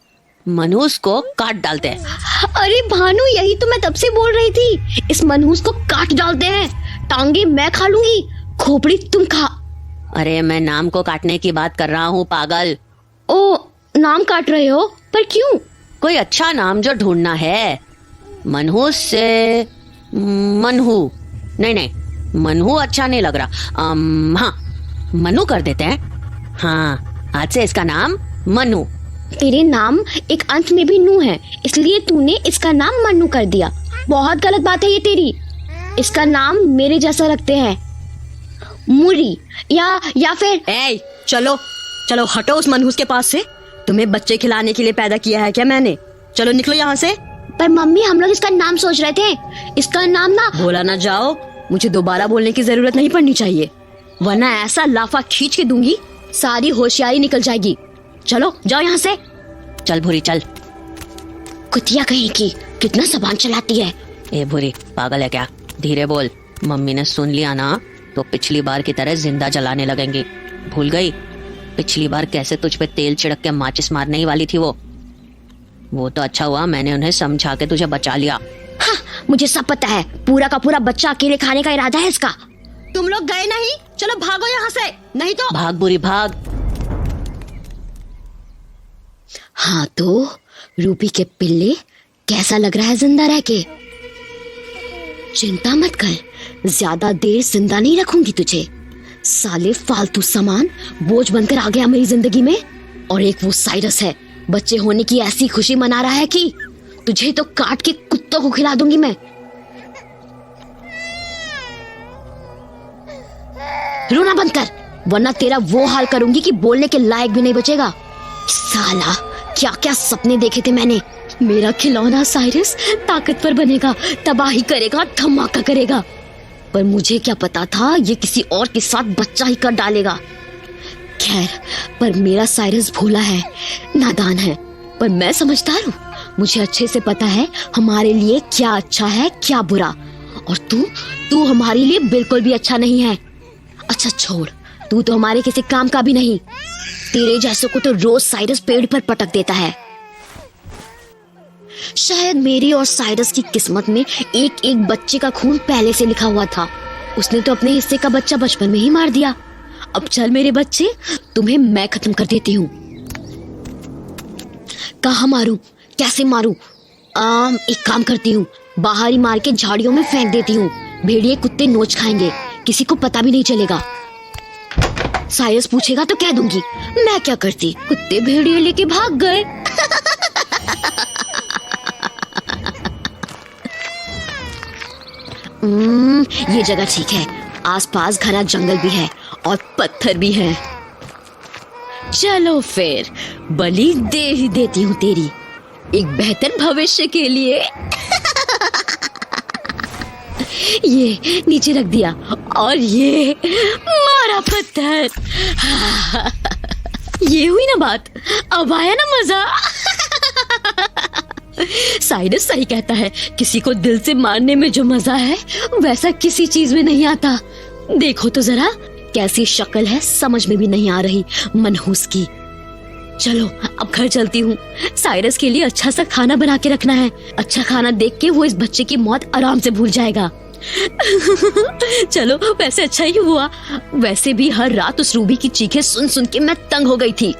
मनहूस को काट डालते हैं। अरे भानु, यही तो मैं तब से बोल रही थी, इस मनहूस को काट डालते हैं। टांगे मैं खा लूंगी, खोपड़ी तुम खा। अरे मैं नाम को काटने की बात कर रहा हूँ पागल। ओ, नाम काट रहे हो, पर क्यों? कोई अच्छा नाम जो ढूंढना है। मनहूस से मनहू, नहीं, मनहू अच्छा नहीं लग रहा। हाँ, मनु कर देते हैं। हाँ, आज से इसका नाम मनु। तेरे नाम एक अंत में भी नू है, इसलिए तूने इसका नाम मन्नू कर दिया। बहुत गलत बात है ये तेरी। इसका नाम मेरे जैसा रखते हैं, मुरी या फिर। ए, चलो चलो हटो उस मनहूस के पास से। तुम्हें बच्चे खिलाने के लिए पैदा किया है क्या मैंने? चलो निकलो यहाँ से। पर मम्मी, हम लोग इसका नाम सोच रहे थे। इसका नाम ना। बोला ना जाओ, मुझे दोबारा बोलने की जरूरत नहीं पड़नी चाहिए, वरना ऐसा लाफा खींच के दूंगी सारी होशियारी निकल जाएगी। चलो जाओ यहाँ से। चल भूरी चल। कुतिया कहीं की, कितना जबान चलाती है। ए भूरी, पागल है क्या? धीरे बोल, मम्मी ने सुन लिया ना तो पिछली बार की तरह जिंदा जलाने लगेंगी। भूल गई पिछली बार कैसे तुझ पे तेल छिड़क के माचिस मारने ही वाली थी वो तो अच्छा हुआ मैंने उन्हें समझा के तुझे बचा लिया। हाँ, मुझे सब पता है, पूरा का पूरा बच्चा अकेले खाने का इरादा है इसका। तुम लोग गए नहीं, चलो भागो यहाँ से, नहीं तो। भाग बुरी भाग। हाँ तो रूबी के पिल्ले, कैसा लग रहा है जिंदा रह के? चिंता मत कर, ज्यादा देर जिंदा नहीं रखूंगी तुझे। साले फालतू सामान बोझ बनकर आ गया मेरी जिंदगी में। और एक वो साइरस है, बच्चे होने की ऐसी खुशी मना रहा है कि तुझे तो काट के कुत्तों को खिला दूंगी मैं। रोना बंद कर, वरना तेरा वो हाल करूंगी कि बोलने के लायक भी नहीं बचेगा। साला, क्या क्या सपने देखे थे मैंने। मेरा खिलौना साइरस ताकतवर बनेगा, तबाही करेगा, धमाका करेगा। पर मुझे क्या पता था ये किसी और के साथ बच्चा ही कर डालेगा। खैर, पर मेरा साइरस भोला है, नादान है, पर मैं समझदार हूँ। मुझे अच्छे से पता है हमारे लिए क्या अच्छा है क्या बुरा। और तू हमारे लिए बिल्कुल भी अच्छा नहीं है। अच्छा छोड़, तू तो हमारे किसी काम का भी नहीं। तेरे जैसों को तो रोज साइरस पेड़ पर पटक देता है। शायद मेरी और साइरस की किस्मत में एक एक बच्चे का खून पहले से लिखा हुआ था। उसने तो अपने हिस्से का बच्चा बचपन में ही मार दिया। अब चल मेरे बच्चे, तुम्हें मैं खत्म कर देती हूँ। कहाँ मारूं, कैसे मारूं? एक काम करती हूँ, बाहर ही मार के झाड़ियों में फेंक देती हूँ। भेड़िए कुत्ते नोच खाएंगे, किसी को पता भी नहीं चलेगा। साइरस पूछेगा तो कह दूंगी मैं क्या करती, कुत्ते भेड़िए लेके भाग गए। ये जगह ठीक है, आसपास घना जंगल भी है और पत्थर भी है। चलो फिर बलि दे ही देती हूँ तेरी, एक बेहतर भविष्य के लिए। ये नीचे रख दिया और ये मारा पत्थर। ये हुई ना बात, अब आया ना मजा। साइरस सही कहता है, किसी को दिल से मारने में जो मजा है वैसा किसी चीज में नहीं आता। देखो तो जरा कैसी शक्ल है, समझ में भी नहीं आ रही मनहूस की। चलो अब घर चलती हूँ, साइरस के लिए अच्छा सा खाना बना के रखना है। अच्छा खाना देख के वो इस बच्चे की मौत आराम से भूल जाएगा। चलो वैसे अच्छा ही हुआ, वैसे भी हर रात उस रूबी की चीखें सुन सुन के मैं तंग हो गई थी।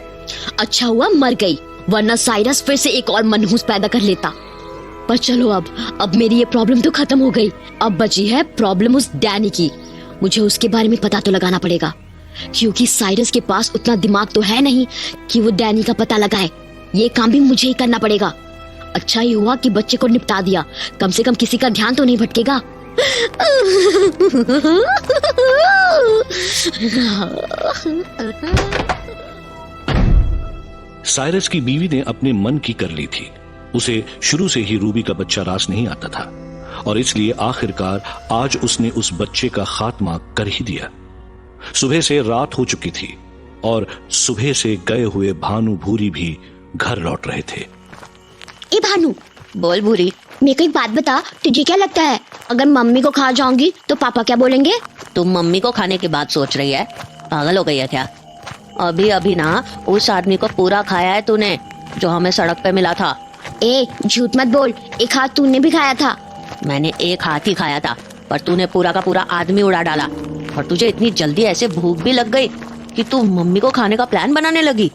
अच्छा हुआ मर गई, वरना साइरस फिर से एक और मनहूस पैदा कर लेता। पर चलो अब मेरी ये प्रॉब्लम तो खत्म हो गई। अब बची है प्रॉब्लम उस डैनी की। मुझे उसके बारे में पता तो लगाना पड़ेगा, क्योंकि साइरस के पास उतना दिमाग तो है नहीं कि वो डैनी का पता लगाए। ये काम भी मुझे ही करना पड़ेगा। अच्छा ही हुआ कि बच्चे को निपटा दिया, कम से कम किसी का ध्यान तो नहीं भटकेगा। साइरस की बीवी ने अपने मन की कर ली थी। उसे शुरू से ही रूबी का बच्चा रास नहीं आता था और इसलिए आखिरकार आज उसने उस बच्चे का खात्मा कर ही दिया। सुबह से रात हो चुकी थी। और सुबह से गए हुए भानु भूरी भी घर लौट रहे थे। ए भानु, बोल भूरी। मेरे को एक बात बता, तुझे क्या लगता है अगर मम्मी को खा जाऊंगी तो पापा क्या बोलेंगे? तुम मम्मी को खाने की बात सोच रही है? पागल हो गई है क्या? अभी अभी ना उस आदमी को पूरा खाया है तूने, जो हमें सड़क पे मिला था। ए झूठ मत बोल, एक हाथ तूने भी खाया था। मैंने एक हाथ ही खाया था, पर तूने पूरा का पूरा आदमी उड़ा डाला। और तुझे इतनी जल्दी ऐसे भूख भी लग गई कि तू मम्मी को खाने का प्लान बनाने लगी।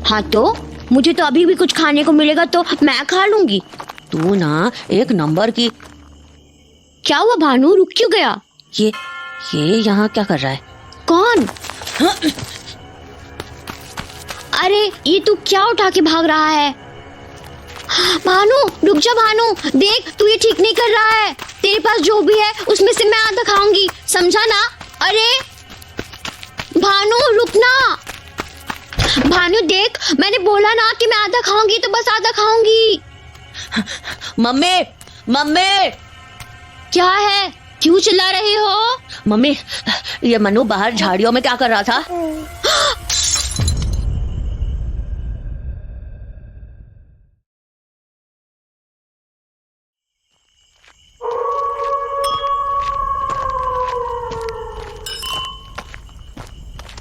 हाँ तो मुझे तो अभी भी कुछ खाने को मिलेगा तो मैं खा लूंगी। तू ना एक नंबर की। क्या हुआ भानु, रुक क्यों गया? ये यहाँ क्या कर रहा है? कौन? अरे ये तू क्या उठा के भाग रहा है? भानु रुक जा भानु, देख तू ये ठीक नहीं कर रहा है। तेरे पास जो भी है उसमें से मैं आधा खाऊंगी, समझा ना? अरे भानु रुक ना। भानु देख, मैंने बोला ना कि मैं आधा खाऊंगी तो बस आधा खाऊंगी। Mummy, mummy. क्या है, क्यों चिल्ला रहे हो? मम्मी, ये मनु बाहर झाड़ियों में क्या कर रहा था?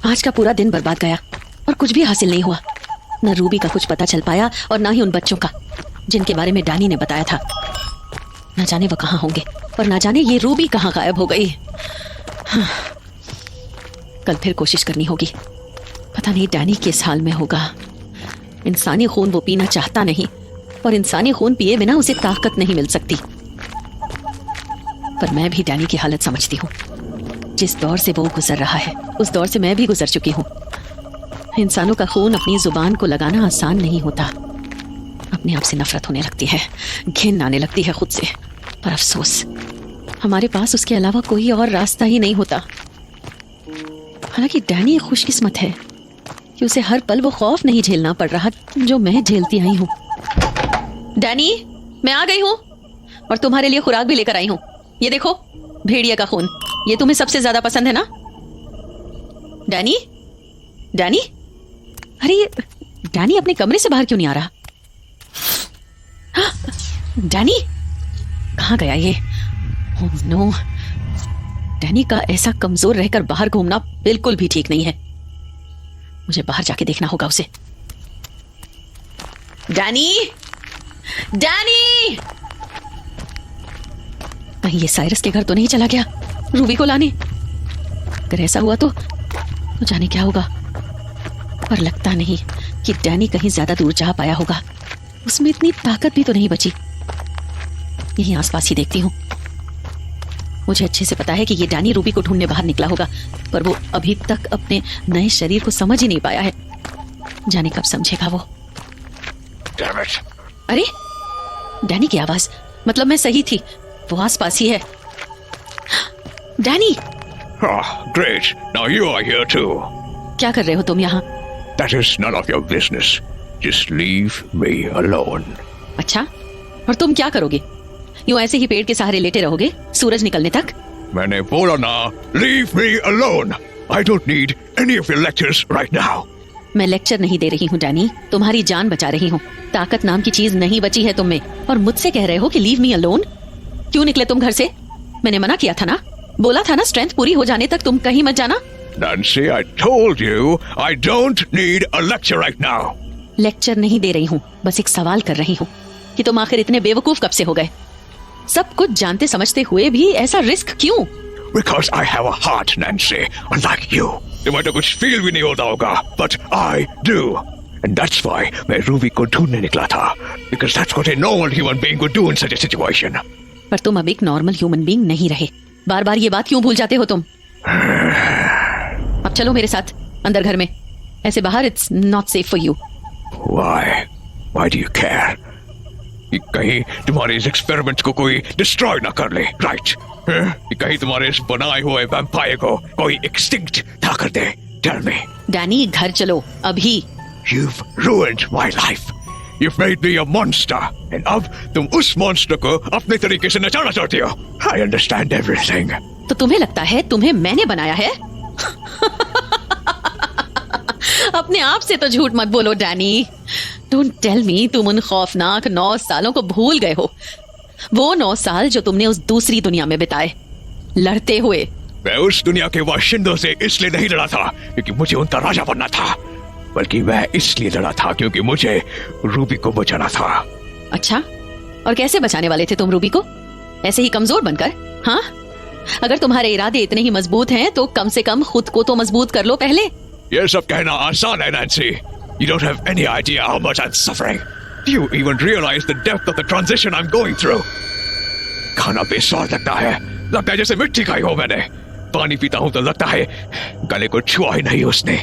आज का पूरा दिन बर्बाद गया और कुछ भी हासिल नहीं हुआ। न रूबी का कुछ पता चल पाया और न ही उन बच्चों का जिनके बारे में डैनी ने बताया था। न जाने वो कहाँ होंगे और न जाने ये रूबी कहाँ गायब हो गई। कल फिर कोशिश करनी होगी। पता नहीं डैनी किस हाल में होगा। इंसानी खून वो पीना चाहता नहीं और इंसानी खून पिए बिना उसे ताकत नहीं मिल सकती। पर मैं भी डैनी की हालत समझती हूँ। जिस दौर से वो गुजर रहा है उस दौर से मैं भी गुजर चुकी हूँ। इंसानों का खून अपनी जुबान को लगाना आसान नहीं होता। अपने आप से नफरत होने लगती है, घिन आने लगती है खुद से। पर अफसोस हमारे पास उसके अलावा कोई और रास्ता ही नहीं होता। हालांकि डैनी खुशकिस्मत है कि उसे हर पल वो खौफ नहीं झेलना पड़ रहा जो मैं झेलती आई हूँ। डैनी, मैं आ गई हूँ और तुम्हारे लिए खुराक भी लेकर आई हूँ। ये देखो, भेड़िया का खून। ये तुम्हें सबसे ज्यादा पसंद है ना? डैनी, डैनी, अरे डैनी अपने कमरे से बाहर क्यों नहीं आ रहा? डैनी कहाँ गया ये? ओह नो, डैनी का ऐसा कमजोर रहकर बाहर घूमना बिल्कुल भी ठीक नहीं है। मुझे बाहर जाके देखना होगा उसे। डैनी, डैनी, कहीं ये साइरस के घर तो नहीं चला गया रूबी को लाने? अगर ऐसा हुआ तो जाने क्या होगा। पर लगता नहीं कि डैनी कहीं ज्यादा दूर जा पाया होगा। उसमें इतनी ताकत भी तो नहीं बची। यहीं आसपास ही देखती हूँ। मुझे अच्छे से पता है कि ये डैनी रूबी को ढूंढने बाहर निकला होगा, पर वो अभी तक अपने नए शरीर को समझ ही नहीं पाया है। जाने कब समझेगा वो। अरे डैनी की आवाज, मतलब मैं सही थी, वो आसपास ही है। Danny! Great. Now you are here too. क्या कर रहे हो तुम यहाँ? That is none of your business. Just leave me alone. अच्छा, और तुम क्या करोगे? यूं ऐसे ही पेड़ के सहारे लेटे रहोगे सूरज निकलने तक? मैंने बोला ना, leave me alone. I don't need any of your lectures right now. मैं लेक्चर नहीं दे रही हूँ डैनी, तुम्हारी जान बचा रही हूँ। ताकत नाम की चीज नहीं बची है तुम में और मुझसे कह रहे हो कि लीव मी अलोन। क्यों निकले तुम घर से? मैंने मना किया था ना, बोला था ना स्ट्रेंथ पूरी हो जाने तक तुम कहीं मत जाना। Nancy, I told you I don't need a lecture right now. Lecture नहीं दे रही हूँ, बस एक सवाल कर रही हूँ कि तुम आखिर इतने बेवकूफ कब से हो गए? सब कुछ जानते समझते हुए भी ऐसा रिस्क क्यों? Because I have a heart, Nancy, unlike you. तुम्हें तो कुछ फील भी नहीं होता होगा, but I do. And that's why मैं रूबी को ढूंढने निकला था. Because that's what a normal human being would do in such a situation. पर तुम अब एक नॉर्मल ह्यूमन बीइंग नहीं रहे। बार बार ये बात क्यों भूल जाते हो तुम? अब चलो मेरे साथ अंदर घर में। ऐसे बाहर it's not safe for you. Why do you care? कि कहीं तुम्हारे इस एक्सपेरिमेंट को कोई डिस्ट्रॉय ना कर ले, राइट? कि कहीं तुम्हारे इस बनाए हुए वैम्पायर को कोई एक्सटिंक्ट ना कर दे। Tell me. डैनी घर चलो अभी। You've ruined my life. You've made me a monster. And अब तुम उस मॉन्स्टर को अपने तरीके से नचाना चाहती हो। I understand everything. तो तुम्हें लगता है तुम्हें मैंने बनाया है? अपने आप से तो झूठ मत बोलो डैनी। डोंट टेल मी तुम उन खौफनाक 9 सालों को भूल गए हो। वो 9 साल जो तुमने उस दूसरी दुनिया में बिताए लड़ते हुए। मैं उस दुनिया के वाशिंदों से इसलिए नहीं लड़ा था क्योंकि मुझे उनका राजा बनना था, बल्कि मैं इसलिए लड़ा था क्योंकि मुझे रूबी को बचाना था। अच्छा, और कैसे बचाने वाले थे तुम रूबी को? ऐसे ही कमजोर बनकर? हाँ, अगर तुम्हारे इरादे इतने ही मजबूत हैं तो कम से कम खुद को तो मजबूत कर लो पहले। ये सब कहना आसान है Nancy. You don't have any idea how much I'm suffering. Do you even realize the depth of the transition I'm going through? खाना बेस्वाद लगता है जैसे मिट्टी खाई हो मैंने। पानी पीता हूँ तो लगता है गले को छुआ ही नहीं उसने।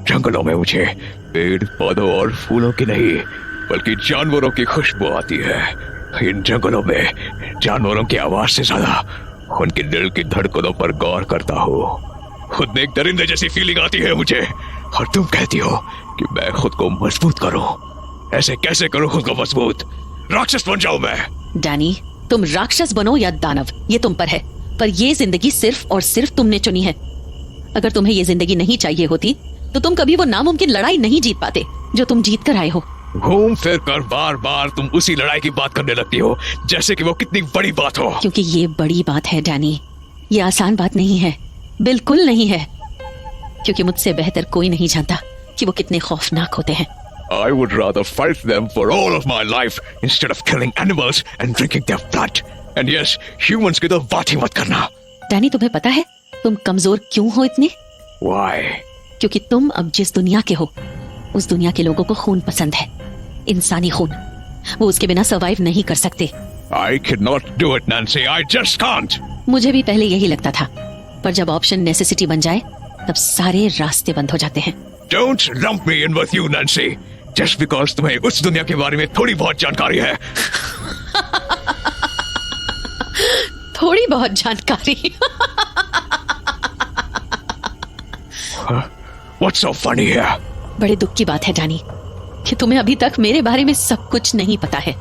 जंगलों में मुझे पेड़ पौधों और फूलों की नहीं बल्कि जानवरों की खुशबू आती है। इन जंगलों में जानवरों की आवाज से ज्यादा उनके दिल की धड़कनों पर गौर करता हूँ। खुद में एक दरिंदे जैसी फीलिंग आती है मुझे, और तुम कहती हो कि मैं खुद को मजबूत करूं। ऐसे कैसे करूं खुद को मजबूत? राक्षस बन जाऊं मैं? डैनी, तुम राक्षस बनो या दानव ये तुम पर है, पर ये जिंदगी सिर्फ और सिर्फ तुमने चुनी है। अगर तुम्हें ये जिंदगी नहीं चाहिए होती तो तुम कभी वो नामुमकिन लड़ाई नहीं जीत पाते जो तुम जीत कर आए हो। घूम फिर कर बार बार तुम उसी लड़ाई की बात करने लगती हो जैसे कि वो कितनी बड़ी बात हो। क्योंकि ये बड़ी बात है डैनी, ये आसान बात नहीं है, बिल्कुल नहीं है। क्योंकि मुझसे बेहतर कोई नहीं जानता कि वो कितने खौफनाक होते हैं। I would rather fight them for all of my life instead of killing animals and drinking their blood. And yes, humans की तो बात ही मत करना। डैनी, तुम्हें पता है तुम कमजोर क्यों हो इतने? Why? क्योंकि तुम अब जिस दुनिया के हो उस दुनिया के लोगों को खून पसंद है, इंसानी खून। वो उसके बिना सर्वाइव नहीं कर सकते। I cannot do it, Nancy. I just can't. मुझे भी पहले यही लगता था, पर जब ऑप्शन नेसेसिटी बन जाए तब सारे रास्ते बंद हो जाते हैं। Don't lump me in with you, Nancy. Just because तुम्हें उस दुनिया के बारे में थोड़ी बहुत जानकारी है। थोड़ी बहुत जानकारी? What's so funny here? बड़े दुख की बात है डैनी कि तुम्हें अभी तक मेरे बारे में सब कुछ नहीं पता है।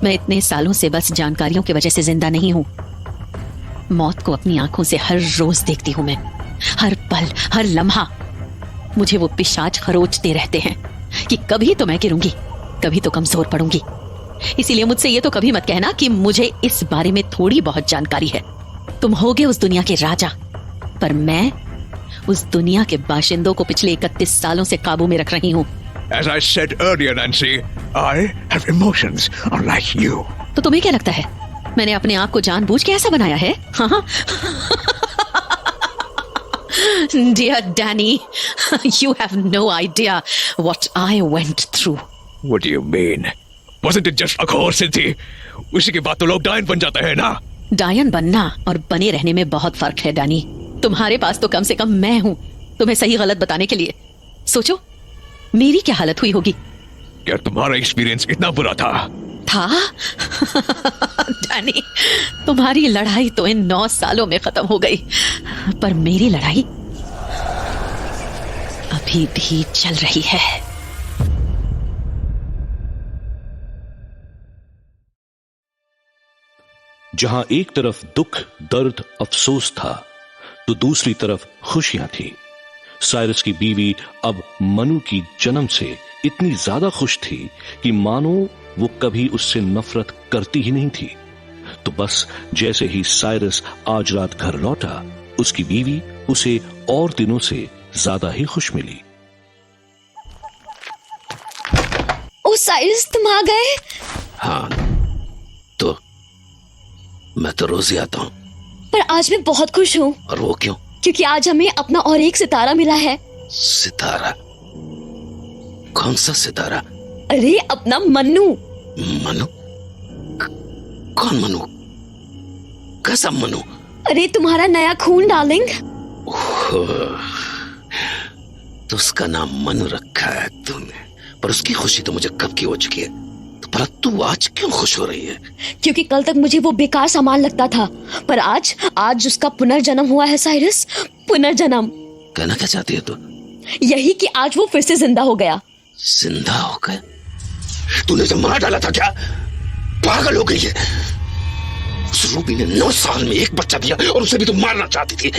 मैं इतने सालों से बस जानकारियों की वजह से जिंदा नहीं हूँ। मौत को अपनी आंखों से हर रोज देखती हूँ मैं, हर पल, हर लम्हा। मुझे वो पिशाच खरोचते रहते हैं कि कभी तो मैं गिरूंगी, कभी तो कमजोर पड़ूंगी। इसीलिए मुझसे ये तो कभी मत कहना कि मुझे इस बारे में थोड़ी बहुत जानकारी है। तुम होगे उस दुनिया के राजा, पर मैं उस दुनिया के बाशिंदों को पिछले 31 सालों से काबू में रख रही हूँ। As I said earlier, Nancy, I have emotions unlike you. तो तुम्हें क्या लगता है मैंने अपने आप को जानबूझ के ऐसा बनाया है? हाँ? Dear Danny, you have no idea what I went through. What do you mean? Wasn't it just a घोर सिद्धि? उसी के बाद तो लोग डायन बन जाते हैं ना? डायन बनना और बने रहने में बहुत फर्क है डैनी। तुम्हारे पास तो कम से कम मैं हूँ तुम्हें सही गलत बताने के लिए। सोचो मेरी क्या हालत हुई होगी। क्या तुम्हारा एक्सपीरियंस इतना बुरा था? डैनी, तुम्हारी लड़ाई तो इन 9 सालों में खत्म हो गई, पर मेरी लड़ाई अभी भी चल रही है। जहां एक तरफ दुख, दर्द, अफसोस था तो दूसरी तरफ खुशियां थी। साइरस की बीवी अब मनु की जन्म से इतनी ज्यादा खुश थी कि मानो वो कभी उससे नफरत करती ही नहीं थी। तो बस जैसे ही साइरस आज रात घर लौटा, उसकी बीवी उसे और दिनों से ज्यादा ही खुश मिली। ओ साइरस, तुम आ गए? हाँ, तो मैं तो रोज ही आता हूँ। पर आज मैं बहुत खुश हूँ। और वो क्यों? क्योंकि आज हमें अपना और एक सितारा मिला है। सितारा? कौन सा सितारा? अरे अपना मन्नू। मनु? कौन मनु? कैसा मनु? अरे तुम्हारा नया खून डार्लिंग। तो उसका नाम मनु रखा है तुमने, पर उसकी खुशी तो मुझे कब की हो चुकी है। तो भला तू आज क्यों खुश हो रही है? क्योंकि कल तक मुझे वो बेकार सामान लगता था, पर आज उसका पुनर्जन्म हुआ है साइरस। पुनर्जन्म। कहना क्या चाहती है तू? यही कि आज वो फिर से जिंदा हो गया। जिंदा हो गया? तूने उसे मार डाला था क्या? पागल हो गई है। उस रूबी ने 9 साल में एक बच्चा दिया और उसे भी तू मारना चाहती थी।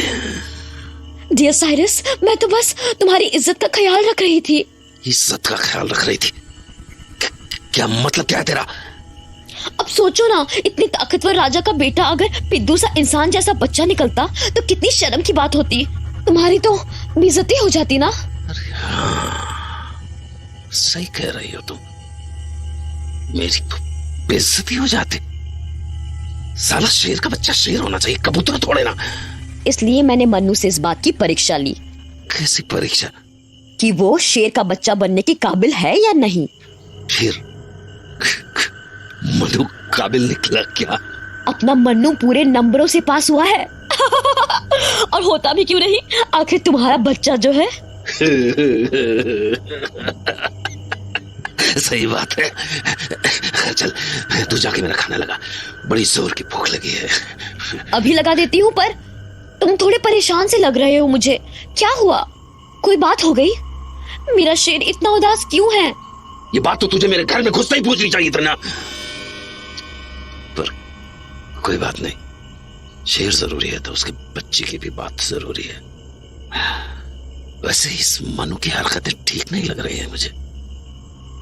डियर साइरस, मैं तो बस तुम्हारी इज्जत का ख्याल रख रही थी। इज्जत का ख्याल रख रही थी? क्या मतलब क्या है तेरा? अब सोचो ना, इतनी ताकतवर राजा का बेटा अगर पिद्दू सा इंसान जैसा बच्चा निकलता तो कितनी शर्म की बात होती। तुम्हारी तो बेइज्जती हो जाती ना। अरे हाँ, सही कह रही हो तुम। मेरी तो बेइज्जती हो जाती। साला शेर का बच्चा शेर होना चाहिए, कबूतर थोड़े ना। इसलिए मैंने मन्नू से इस बात की परीक्षा ली। कैसी परीक्षा? कि वो शेर का बच्चा बनने के काबिल है या नहीं। फिर मनु काबिल निकला क्या? अपना मन्नू पूरे नंबरों से पास हुआ है। और होता भी क्यों नहीं, आखिर तुम्हारा बच्चा जो है। सही बात है। चल तू जाके मेरा खाना लगा, बड़ी जोर की भूख लगी है। अभी लगा देती हूँ, पर तुम थोड़े परेशान से लग रहे हो मुझे। क्या हुआ, कोई बात हो गई? मेरा शेर इतना उदास क्यों है? ये बात तो तुझे मेरे घर में घुसते ही पूछनी चाहिए था ना। पर कोई बात नहीं, शेर जरूरी है तो उसके बच्चे की भी बात जरूरी है। वैसे इस मनु की हरकतें ठीक नहीं लग रही है मुझे।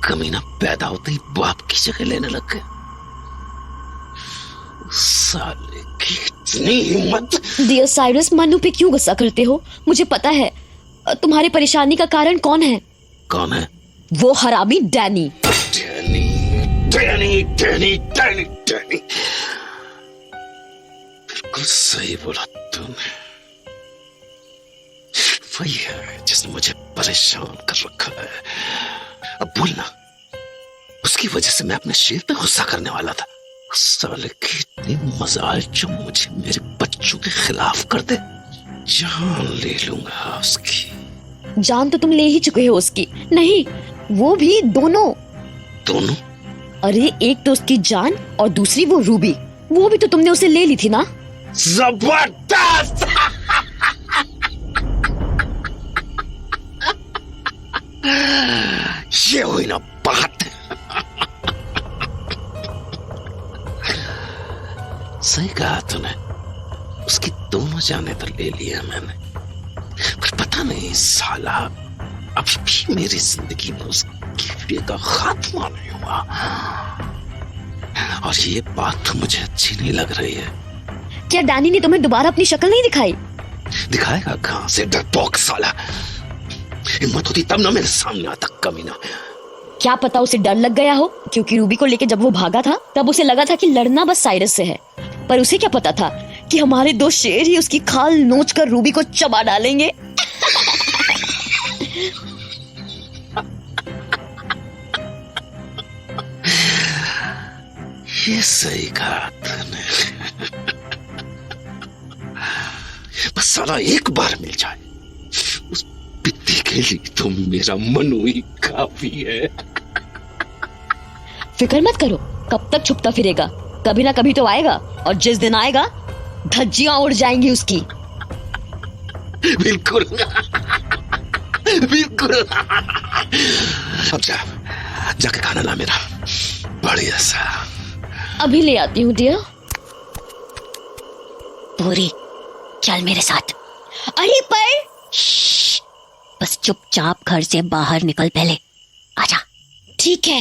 कमीना पैदा होते ही बाप की जगह लेने लग गए। साले की इतनी हिम्मत। डियर साइरस, मन्नू पे क्यों गुस्सा करते हो? मुझे पता है तुम्हारी परेशानी का कारण कौन है। कौन है? वो हरामी Danny. Danny, Danny, Danny, Danny, Danny. बिल्कुल सही बोला तूने। वही है जिसने मुझे परेशान कर रखा है। अब बोलना, उसकी वजह से मैं अपने शेर पे गुस्सा करने वाला था। उस साले की इतनी मजाल जो मुझे मेरे बच्चों के खिलाफ कर दे। जान ले लूंगा उसकी। जान तो तुम ले ही चुके हो उसकी। नहीं, वो भी दोनों। दोनों? अरे एक तो उसकी जान और दूसरी वो रूबी। वो भी तो तुमने उसे ले ली थी ना। जबरदस्त। ये हुई ना बात। सही कहा तूने, उसकी दोनों जाने तो ले लिया मैंने, पर पता नहीं साला अभी भी मेरी जिंदगी में उसकी का खात्मा नहीं हुआ। और ये बात तो मुझे अच्छी नहीं लग रही है। क्या डैनी ने तुम्हें दोबारा अपनी शक्ल नहीं दिखाई? दिखाएगा कहां से, डरपोक साला। हिम्मत होती तब ना मेरे सामने आता कमीना। क्या पता उसे डर लग गया हो, क्योंकि रूबी को लेके जब वो भागा था तब उसे लगा था कि लड़ना बस साइरस से है। पर उसे क्या पता था कि हमारे दो शेर ही उसकी खाल नोच कर रूबी को चबा डालेंगे। ये सही कहा तूने। बस साला एक बार मिल जाए उस पित्ती के लिए तो मेरा मनु ही काफी है। फिक्र मत करो, कब तक छुपता फिरेगा? कभी ना कभी तो आएगा, और जिस दिन आएगा धज्जियां उड़ जाएंगी उसकी। बिल्कुल बिल्कुल। अब जाके खाना ला मेरा, बढ़िया सा। अभी ले आती हूँ डियर। पूरी चल मेरे साथ। अरे पर बस चुपचाप घर से बाहर निकल पहले। आजा। ठीक है।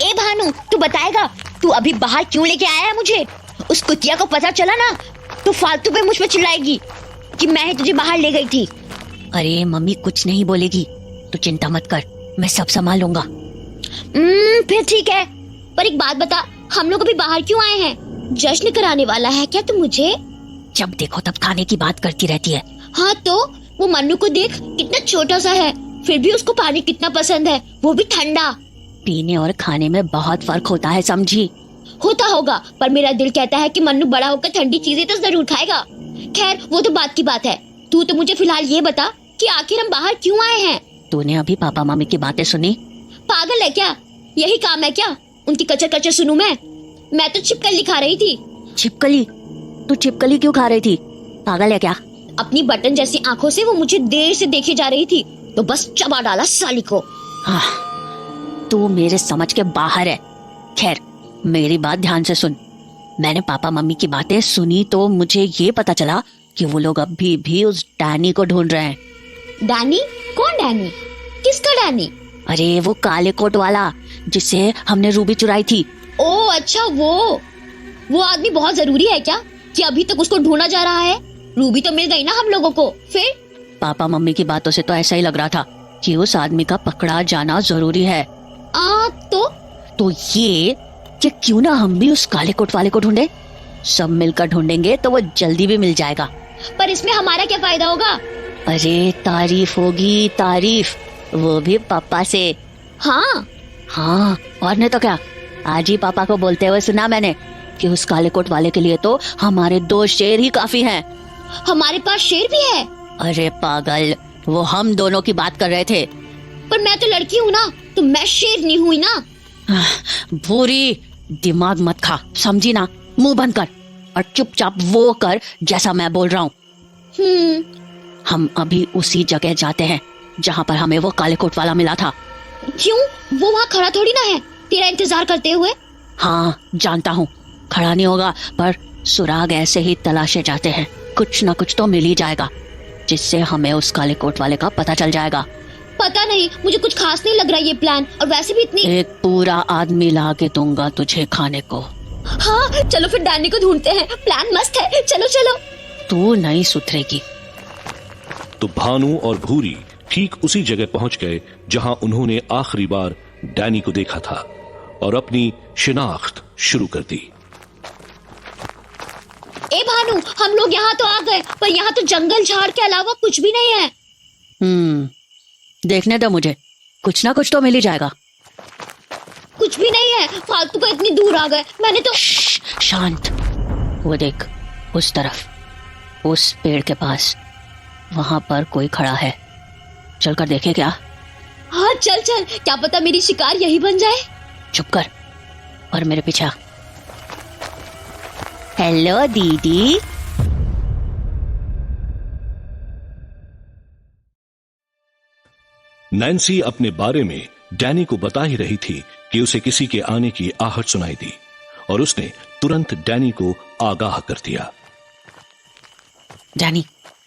ए भानु, तू बताएगा तू अभी बाहर क्यों लेके आया है मुझे? उस कुतिया को पता चला ना तो फालतू पे मुझ पे चिल्लाएगी कि मैं ही तुझे बाहर ले गई थी। अरे मम्मी कुछ नहीं बोलेगी, तू चिंता मत कर, मैं सब संभाल लूंगा। फिर ठीक है, पर एक बात बता, हम लोग अभी बाहर क्यों आए हैं? जश्न कराने वाला है क्या तू मुझे? जब देखो तब खाने की बात करती रहती है। हाँ तो वो मन्नू को देख, कितना छोटा सा है, फिर भी उसको पानी कितना पसंद है, वो भी ठंडा। पीने और खाने में बहुत फर्क होता है, समझी? होता होगा, पर मेरा दिल कहता है कि मन्नू बड़ा होकर ठंडी चीजें तो जरूर खाएगा। खैर वो तो बात की बात है। तू तो मुझे फिलहाल ये बता कि आखिर हम बाहर क्यों आए हैं? तूने अभी पापा मम्मी की बातें सुनी? पागल है क्या? यही काम है क्या उनकी कचर कचर सुनूं मैं? मैं तो छिपकली खा रही थी। छिपकली? तू छिपकली क्यों खा रही थी? पागल है क्या? अपनी बटन जैसी आंखों से वो मुझे देर से देखे जा रही थी तो बस चबा डाला साली को। तू मेरे समझ के बाहर है। खैर मेरी बात ध्यान से सुन। मैंने पापा मम्मी की बातें सुनी तो मुझे ये पता चला कि वो लोग अभी भी उस डैनी को ढूंढ रहे हैं। डैनी? कौन डैनी? किसका डैनी? अरे वो काले कोट वाला जिससे हमने रूबी चुराई थी। ओ अच्छा, वो आदमी बहुत जरूरी है क्या कि अभी तक उसको ढूंढा जा रहा है? रूबी तो मिल गई ना हम लोगों को। फिर पापा मम्मी की बातों से तो ऐसा ही लग रहा था कि उस आदमी का पकड़ा जाना जरूरी है। तो ये कि क्यों ना हम भी उस काले कोट वाले को ढूंढे। सब मिलकर ढूंढेंगे तो वो जल्दी भी मिल जाएगा। पर इसमें हमारा क्या फायदा होगा? अरे तारीफ होगी, तारीफ, वो भी पापा से। हाँ, और नहीं तो क्या। आज ही पापा को बोलते हुए सुना मैंने कि उस काले कोट वाले के लिए तो हमारे 2 शेर ही काफी हैं। हमारे पास शेर भी है? अरे पागल, वो हम दोनों की बात कर रहे थे। पर मैं तो लड़की हूँ ना, तो मैं शेर नहीं हुई ना। भूरी, दिमाग मत खा, समझी ना। मुंह बंद कर और चुपचाप वो कर जैसा मैं बोल रहा हूँ। हम अभी उसी जगह जाते हैं जहाँ पर हमें वो काले कोट वाला मिला था। क्यों? वो वहाँ खड़ा थोड़ी ना है तेरा इंतजार करते हुए। हाँ जानता हूँ, खड़ा नहीं होगा, पर सुराग ऐसे ही तलाशे जाते हैं। कुछ ना कुछ तो मिल ही जाएगा जिससे हमें उस काले कोट वाले का पता चल जाएगा। पता नहीं, मुझे कुछ खास नहीं लग रहा ये प्लान, और वैसे भी इतनी। एक पूरा आदमी ला के दूंगा तुझे खाने को। हाँ चलो फिर डैनी को ढूंढते हैं, प्लान मस्त है, चलो चलो। तू नहीं सुधरेगी। तो भानु और भूरी ठीक उसी जगह पहुंच गए जहां उन्होंने आखिरी बार डैनी को देखा था और अपनी शिनाख्त शुरू कर दी। ए भानु, हम लोग यहाँ तो आ गए, पर यहाँ तो जंगल झाड़ के अलावा कुछ भी नहीं है। देखने दो मुझे, कुछ ना कुछ तो मिल ही जाएगा। कुछ भी नहीं है, फालतू का इतनी दूर आ गए। मैंने तो शांत, वो देख उस तरफ, उस पेड़ के पास, वहां पर कोई खड़ा है। चलकर देखे क्या? हाँ चल चल, क्या पता मेरी शिकार यही बन जाए। चुप कर और मेरे पीछे आ। हेलो दीदी। नैन्सी अपने बारे में डैनी को बता ही रही थी कि उसे किसी के आने की आहट सुनाई दी और उसने तुरंत डैनी को आगाह कर दिया। डैनी,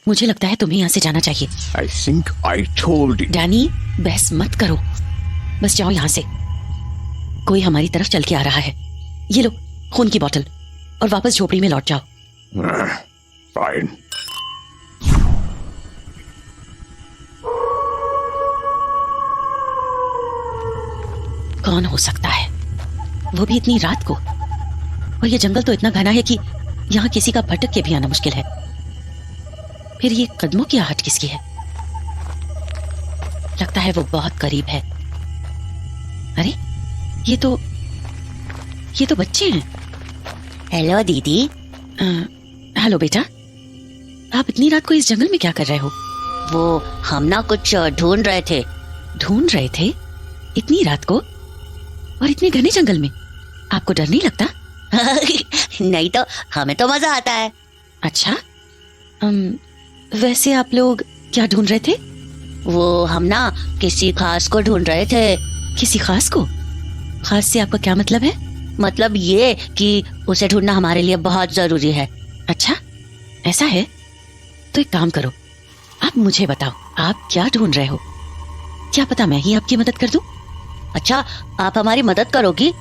मुझे लगता है तुम्हें यहाँ से जाना चाहिए। I think I told you. Danny, बहस मत करो, बस जाओ यहाँ से। कोई हमारी तरफ चल के आ रहा है। ये लो खून की बोतल और वापस झोपड़ी में लौट जाओ। Fine. कौन हो सकता है, वो भी इतनी रात को? और ये जंगल तो इतना घना है कि यहाँ किसी का भटक के भी आना मुश्किल है। फिर ये कदमों की आहट किसकी है? लगता है वो बहुत करीब है। अरे ये तो बच्चे हैं। हेलो दीदी। हेलो बेटा, आप इतनी रात को इस जंगल में क्या कर रहे हो? वो हम ना कुछ ढूंढ रहे थे। ढूंढ रहे थे? इतनी रात को और इतने घने जंगल में? आपको डर नहीं लगता? नहीं तो हमें तो मजा आता है। अच्छा, वैसे आप लोग क्या ढूंढ रहे थे? वो हम ना किसी खास को ढूंढ रहे थे। किसी खास को? खास से आपका क्या मतलब है? मतलब ये कि उसे ढूंढना हमारे लिए बहुत जरूरी है। अच्छा, ऐसा है तो एक काम करो, आप मुझे बताओ आप क्या ढूंढ रहे हो। क्या पता मैं ही आपकी मदद कर दूं। अच्छा, आप हमारी मदद करोगी?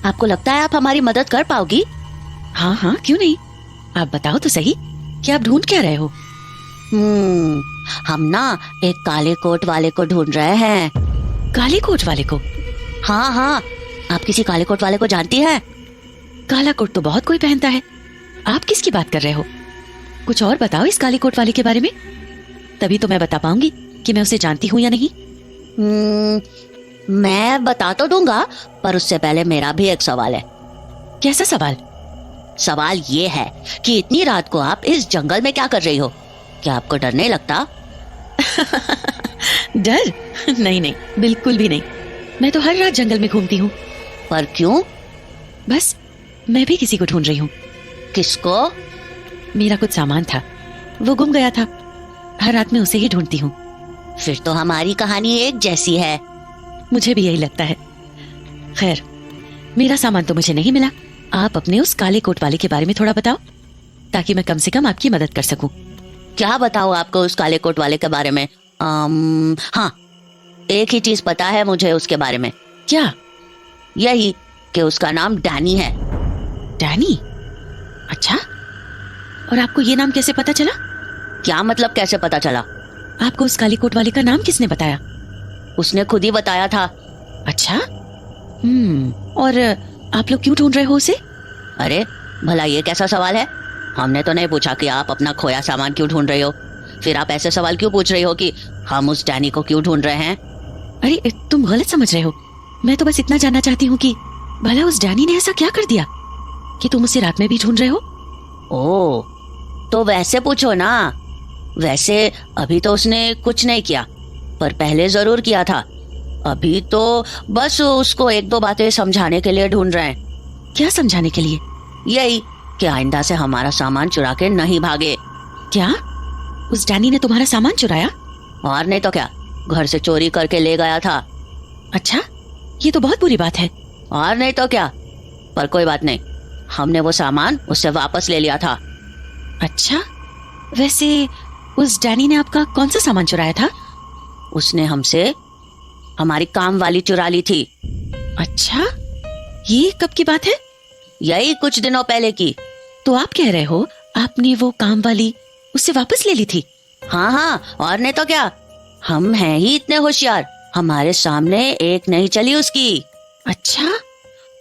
आपको लगता है आप हमारी मदद कर पाओगी? हाँ हाँ, क्यों नहीं। आप बताओ तो सही कि आप ढूंढ क्या रहे हो। हम ना एक काले कोट वाले को ढूंढ रहे हैं। काले कोट वाले को? हाँ हाँ, आप किसी काले कोट वाले को जानती हैं? काला कोट तो बहुत कोई पहनता है, आप किसकी बात कर रहे हो? कुछ और बताओ इस काले कोट वाले के बारे में, तभी तो मैं बता पाऊंगी कि मैं उसे जानती हूँ या नहीं। मैं बता तो दूंगा, पर उससे पहले मेरा भी एक सवाल है। कैसा सवाल? सवाल ये है कि इतनी रात को आप इस जंगल में क्या कर रही हो? क्या आपको डर नहीं लगता? डर? नहीं नहीं, बिल्कुल भी नहीं। मैं तो हर रात जंगल में घूमती हूँ। पर क्यों? बस मैं भी किसी को ढूंढ रही हूँ। किसको? मेरा कुछ सामान था, वो गुम गया था। हर रात में उसे ही ढूंढती हूँ। फिर तो हमारी कहानी एक जैसी है। मुझे भी यही लगता है। खैर, मेरा सामान तो मुझे नहीं मिला। आप अपने उस काले कोट वाले के बारे में थोड़ा बताओ, ताकि मैं कम से कम आपकी मदद कर सकूं। क्या बताओ आपको उस काले कोट वाले के बारे में? हाँ, एक ही चीज पता है मुझे उसके बारे में। क्या? यही कि उसका नाम डैनी है। डैनी? अच्छा, और आपको ये नाम कैसे पता चला? क्या मतलब कैसे पता चला? आपको उस काली कोट वाले का नाम किसने बताया? उसने खुद ही बताया था। अच्छा, और आप लोग क्यों ढूंढ रहे हो उसे? अरे भला ये कैसा सवाल है? हमने तो नहीं पूछा कि आप अपना खोया सामान क्यों ढूंढ रहे हो। फिर आप ऐसे सवाल क्यों पूछ रही हो कि हम उस डैनी को क्यों ढूंढ रहे हैं? अरे तुम गलत समझ रहे हो। मैं तो बस इतना जानना चाहती हूँ कि भला उस डैनी ने ऐसा क्या कर दिया कि तुम उसे रात में भी ढूंढ रहे हो? ओह, तो वैसे पूछो ना। वैसे अभी तो उसने कुछ नहीं किया, पर पहले जरूर किया था। अभी तो बस उसको एक दो बातें समझाने के लिए ढूंढ रहे हैं। क्या समझाने के लिए? यही कि आइंदा से हमारा सामान चुरा के नहीं भागे। क्या उस डैनी ने तुम्हारा सामान चुराया? और नहीं तो क्या, घर से चोरी करके ले गया था। अच्छा, ये तो बहुत बुरी बात है। और नहीं तो क्या, पर कोई बात नहीं, हमने वो सामान उससे वापस ले लिया था। अच्छा, वैसे उस डैनी ने आपका कौन सा सामान चुराया था? उसने हमसे हमारी काम वाली चुरा ली थी। अच्छा, ये कब की बात है? यही कुछ दिनों पहले की। तो आप कह रहे हो आपने वो काम वाली उससे वापस ले ली थी? हाँ हाँ, और नहीं तो क्या, हम हैं ही इतने होशियार, हमारे सामने एक नहीं चली उसकी। अच्छा,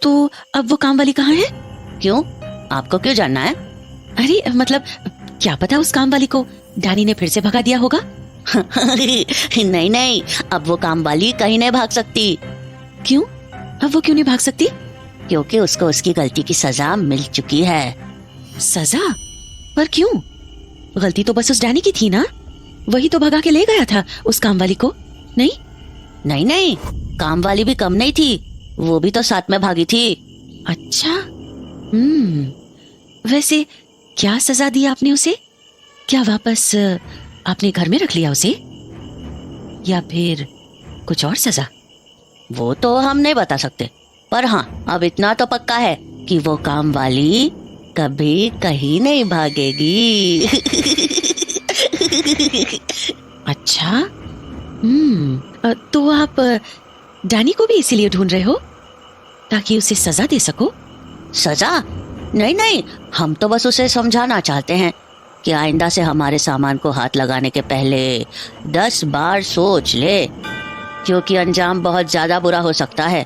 तो अब वो काम वाली कहाँ है? क्यों, आपको क्यों जानना है? अरे मतलब क्या पता उस काम वाली को डैनी ने फिर से भगा दिया होगा। नहीं नहीं, अब वो काम वाली कहीं नहीं भाग सकती। क्यों? अब वो क्यों नहीं भाग सकती? क्योंकि उसको उसकी गलती की सजा मिल चुकी है। सजा? पर क्यों? गलती तो बस उस डैनी की थी ना, वही तो भगा के ले गया था उस काम वाली को। नहीं नहीं नहीं, काम वाली भी कम नहीं थी, वो भी तो साथ में भागी थी। अच्छा, वैसे क्या सजा दी आपने उसे? क्या वापस आपने घर में रख लिया उसे, या फिर कुछ और सजा? वो तो हम नहीं बता सकते, पर हाँ, अब इतना तो पक्का है कि वो काम वाली कभी कहीं नहीं भागेगी। अच्छा, तो आप डैनी को भी इसीलिए ढूंढ रहे हो ताकि उसे सजा दे सको? सजा? नहीं नहीं, हम तो बस उसे समझाना चाहते हैं कि आइंदा से हमारे सामान को हाथ लगाने के पहले 10 बार सोच ले, क्योंकि अंजाम बहुत ज्यादा बुरा हो सकता है।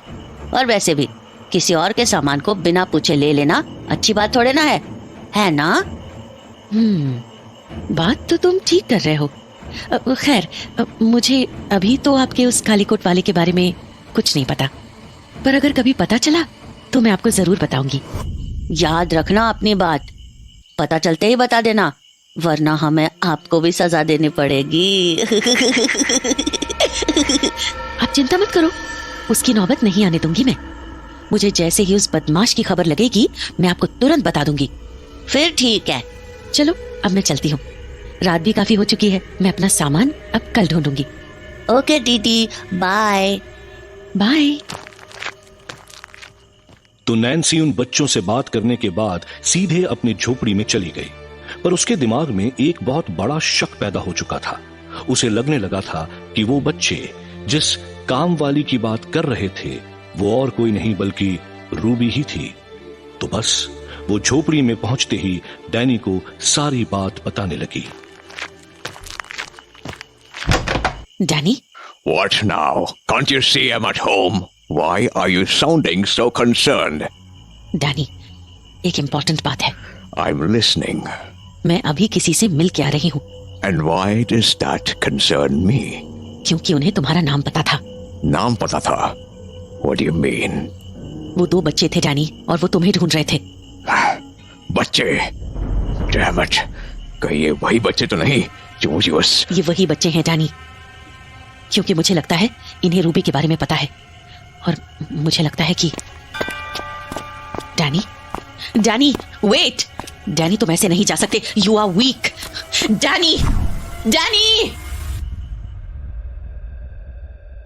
और वैसे भी किसी और के सामान को बिना पूछे ले लेना अच्छी बात थोड़े ना है ना? बात तो तुम ठीक कर रहे हो। खैर, मुझे अभी तो आपके उस काली कोट वाले के बारे में कुछ नहीं पता, पर अगर कभी पता चला तो मैं आपको जरूर बताऊंगी। याद रखना अपनी बात, पता चलते ही बता देना, वरना हमें आपको भी सजा देनी पड़ेगी। आप चिंता मत करो, उसकी नौबत नहीं आने दूंगी मैं। मुझे जैसे ही उस बदमाश की खबर लगेगी मैं आपको तुरंत बता दूंगी। फिर ठीक है, चलो अब मैं चलती हूँ, रात भी काफी हो चुकी है। मैं अपना सामान अब कल ढूंढूंगी। ओके दीदी, बाय बाय। तो नैन्सी उन बच्चों से बात करने के बाद सीधे अपनी झोपड़ी में चली गई, पर उसके दिमाग में एक बहुत बड़ा शक पैदा हो चुका था। उसे लगने लगा था कि वो बच्चे जिस काम वाली की बात कर रहे थे वो और कोई नहीं बल्कि रूबी ही थी। तो बस वो झोपड़ी में पहुंचते ही डैनी को सारी बात बताने लगी। Danny? What now? Can't you see I'm at home? Why are you sounding so concerned? Danny, एक इम्पोर्टेंट बात है। I'm listening. मैं अभी किसी से मिल के आ रही हूँ। And why does that concern me? क्योंकि उन्हें तुम्हारा नाम पता था। नाम पता था? What do you mean? वो 2 बच्चे थे डैनी, और वो तुम्हें ढूंढ रहे थे। बच्चे? Damn it! कहीं ये वही बच्चे तो नहीं जो मुझे बस... ये वही बच्चे हैं डैनी, क्योंकि मुझे लगता है इन्हें रूबी के बारे में पता है, और मुझे लगता है कि डैनी वेट! डैनी, तुम ऐसे नहीं जा सकते। You are weak. डैनी!